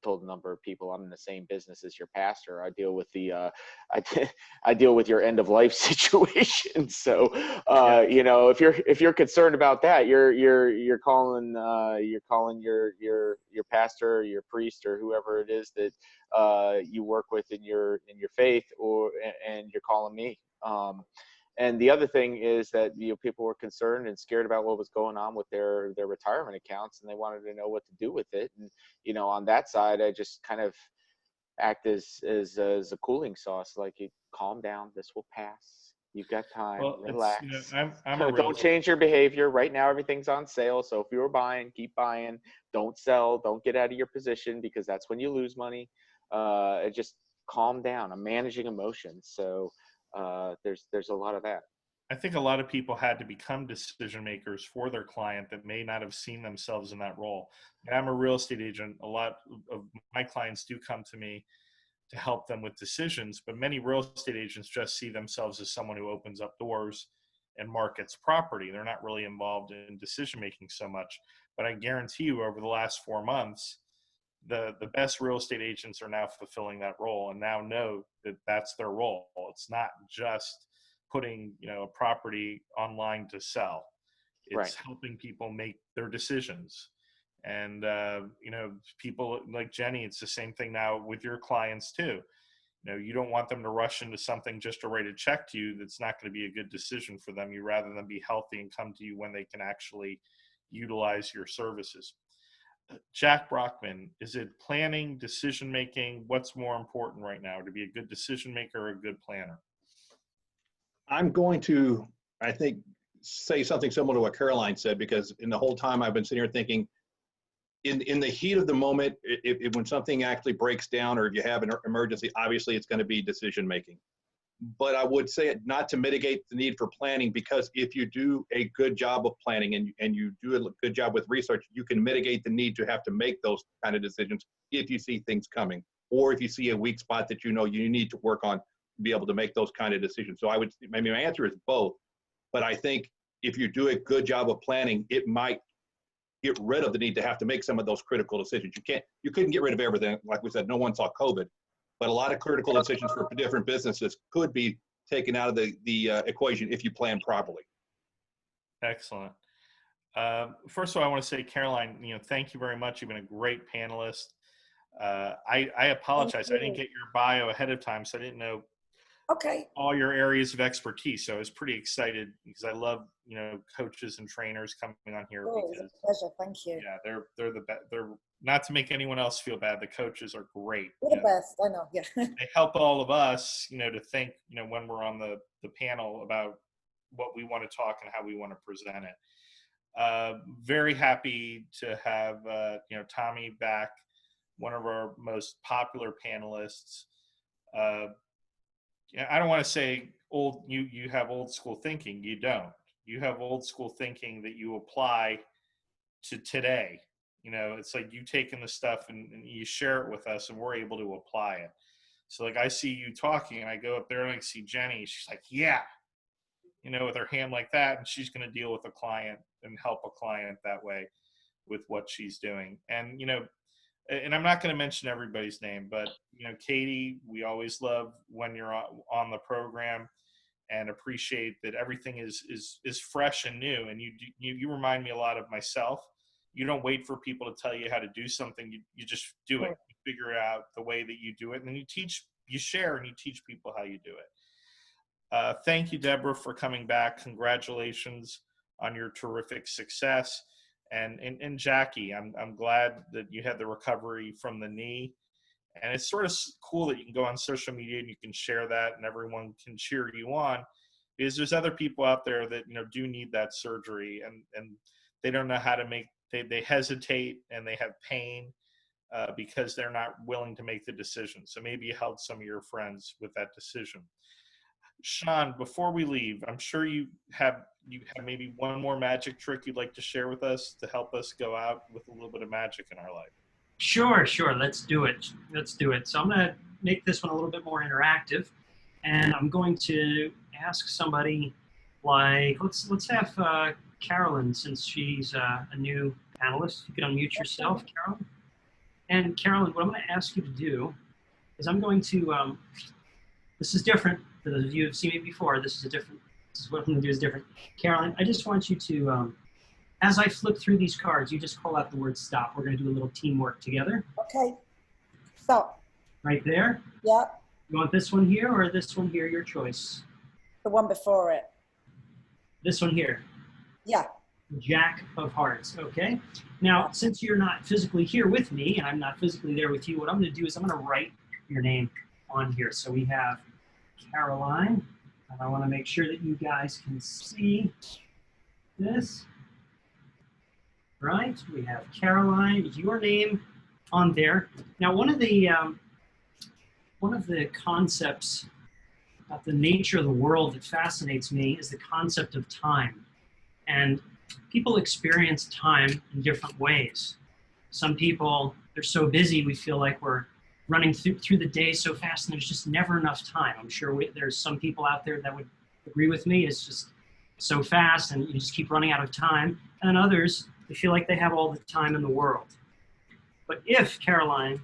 told a number of people I'm in the same business as your pastor. I deal with the I deal with your end of life situation. So if you're concerned about that, you're calling your pastor, or your priest, or whoever it is that you work with in your faith, and you're calling me. And the other thing is that people were concerned and scared about what was going on with their retirement accounts, and they wanted to know what to do with it. And on that side, I just kind of act as a cooling sauce, like, you calm down, this will pass. You've got time, relax. Don't change your behavior. Right now, everything's on sale. So if you were buying, keep buying. Don't sell. Don't get out of your position, because that's when you lose money. Just calm down. I'm managing emotions. So there's a lot of that.
I think a lot of people had to become decision makers for their client that may not have seen themselves in that role. And I'm a real estate agent. A lot of my clients do come to me to help them with decisions, but many real estate agents just see themselves as someone who opens up doors and markets property. They're not really involved in decision making so much. But I guarantee you, over the last 4 months, the best real estate agents are now fulfilling that role, and now know that that's their role. It's not just putting a property online to sell. It's helping people make their decisions. And people like Jenny, it's the same thing now with your clients too. You don't want them to rush into something just to write a check to you that's not going to be a good decision for them. You rather than be healthy and come to you when they can actually utilize your services. Jack Brockman, is it planning, decision making? What's more important right now, to be a good decision maker or a good planner?
I'm going to, I think, say something similar to what Caroline said, because in the whole time I've been sitting here thinking, in the heat of the moment, when something actually breaks down, or if you have an emergency, obviously it's going to be decision making. But I would say it not to mitigate the need for planning, because if you do a good job of planning and you do a good job with research, you can mitigate the need to have to make those kind of decisions if you see things coming, or if you see a weak spot that you need to work on to be able to make those kind of decisions. So maybe my answer is both, but I think if you do a good job of planning, it might get rid of the need to have to make some of those critical decisions. You couldn't get rid of everything. Like we said, no one saw COVID, but a lot of critical decisions for different businesses could be taken out of the equation if you plan properly.
Excellent. First of all, I want to say, Caroline, thank you very much. You've been a great panelist. I apologize. I didn't get your bio ahead of time, so I didn't know all your areas of expertise. So I was pretty excited, because I love, coaches and trainers coming on here.
Oh, it was a pleasure. Thank you.
Yeah, they're the best. They're, not to make anyone else feel bad, the coaches are great.
They're the best. I know. Yeah.
They help all of us, to think, when we're on the panel, about what we want to talk and how we want to present it. Very happy to have, Tommy back, one of our most popular panelists. I don't want to say you have old school thinking. You don't. You have old school thinking that you apply to today. It's like you taking the stuff and you share it with us, and we're able to apply it. So like, I see you talking, and I go up there and I see Jenny. She's like, yeah, with her hand like that, and she's going to deal with a client and help a client that way with what she's doing. And, and I'm not going to mention everybody's name, but, Katie, we always love when you're on the program, and appreciate that everything is fresh and new. And you remind me a lot of myself. You don't wait for people to tell you how to do something. You just do it. You figure out the way that you do it, and then you share, and you teach people how you do it. Thank you, Debra, for coming back. Congratulations on your terrific success. And Jackie, I'm glad that you had the recovery from the knee, And it's sort of cool that you can go on social media and you can share that and everyone can cheer you on, because there's other people out there that, do need that surgery, and they don't know how to they hesitate and they have pain because they're not willing to make the decision. So maybe you help some of your friends with that decision. Shaun, before we leave, I'm sure you have maybe one more magic trick you'd like to share with us to help us go out with a little bit of magic in our life.
Sure. Let's do it. So I'm going to make this one a little bit more interactive, and I'm going to ask somebody like, let's have Carolyn, since she's a new panelist. You can unmute yourself, Carolyn. And Carolyn, what I'm going to ask you to do is I'm going to, this is different. For those of you who have seen me before, this is what I'm going to do is different. Carolyn, I just want you to, as I flip through these cards, you just call out the word stop. We're going to do a little teamwork together.
Okay. Stop.
Right there?
Yeah.
You want this one here or this one here? Your choice.
The one before it.
This one here.
Yeah.
Jack of Hearts. Okay. Now, since you're not physically here with me and I'm not physically there with you, what I'm going to do is I'm going to write your name on here. So we have Caroline, and I want to make sure that you guys can see this. Right, we have Caroline, your name on there. Now, one of the concepts about the nature of the world that fascinates me is the concept of time. And people experience time in different ways. Some people, they're so busy, we feel like we're running through the day so fast and there's just never enough time. I'm sure there's some people out there that would agree with me. It's just so fast and you just keep running out of time. And others, they feel like they have all the time in the world. But if, Caroline,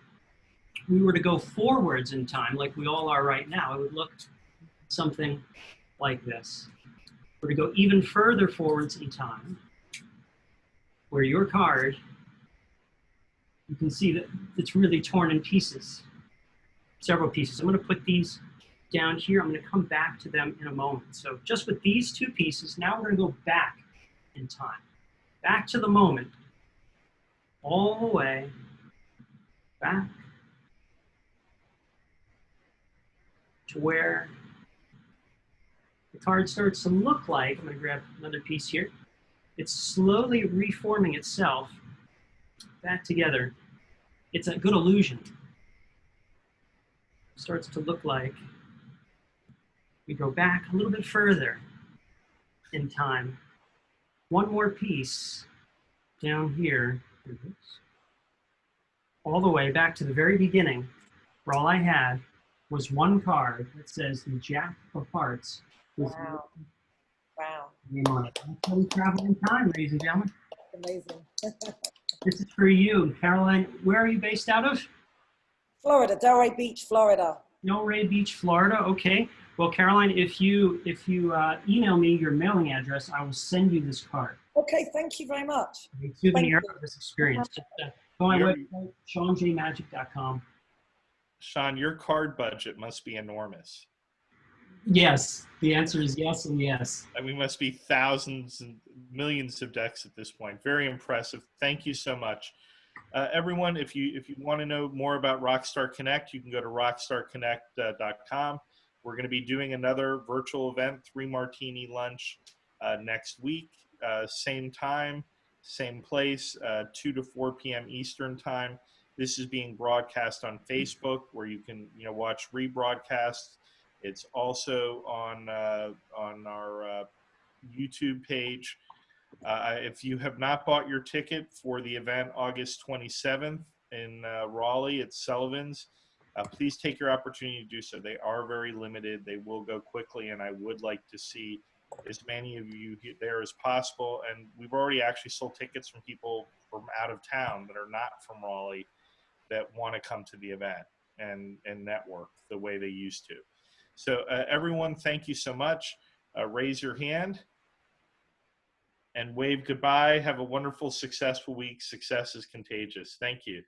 we were to go forwards in time, like we all are right now, it would look something like this. We're to go even further forwards in time, where your card, you can see that it's really torn in pieces, several pieces. I'm going to put these down here. I'm going to come back to them in a moment. So just with these two pieces, now we're going to go back in time. Back to the moment, all the way back to where the card starts to look like, I'm going to grab another piece here, it's slowly reforming itself back together. It's a good illusion. It starts to look like we go back a little bit further in time. One more piece down here, all the way back to the very beginning, where all I had was one card that says the Jack of Hearts.
Wow. Wow.
Name on it. That's how we travel in time, ladies and gentlemen.
Amazing.
This is for you. Caroline, where are you based out of?
Florida, Delray Beach, Florida.
Delray Beach, Florida. Okay. Well, Caroline, if you email me your mailing address, I will send you this card.
Okay, thank you very much.
A souvenir of this experience. Just, go on my website, ShaunJMagic.com.
Shaun, your card budget must be enormous.
Yes, the answer is yes and yes.
I mean, must be thousands and millions of decks at this point. Very impressive. Thank you so much. Everyone, if you want to know more about Rockstar Connect, you can go to rockstarconnect.com. We're going to be doing another virtual event, 3 Martini lunch, next week. Same time, same place, 2 to 4 p.m. Eastern time. This is being broadcast on Facebook, where you can watch rebroadcasts. It's also on our YouTube page. If you have not bought your ticket for the event August 27th in Raleigh at Sullivan's, please take your opportunity to do so. They are very limited. They will go quickly, and I would like to see as many of you there as possible. And we've already actually sold tickets from people from out of town that are not from Raleigh that want to come to the event and network the way they used to. So everyone, thank you so much. Raise your hand and wave goodbye. Have a wonderful, successful week. Success is contagious. Thank you.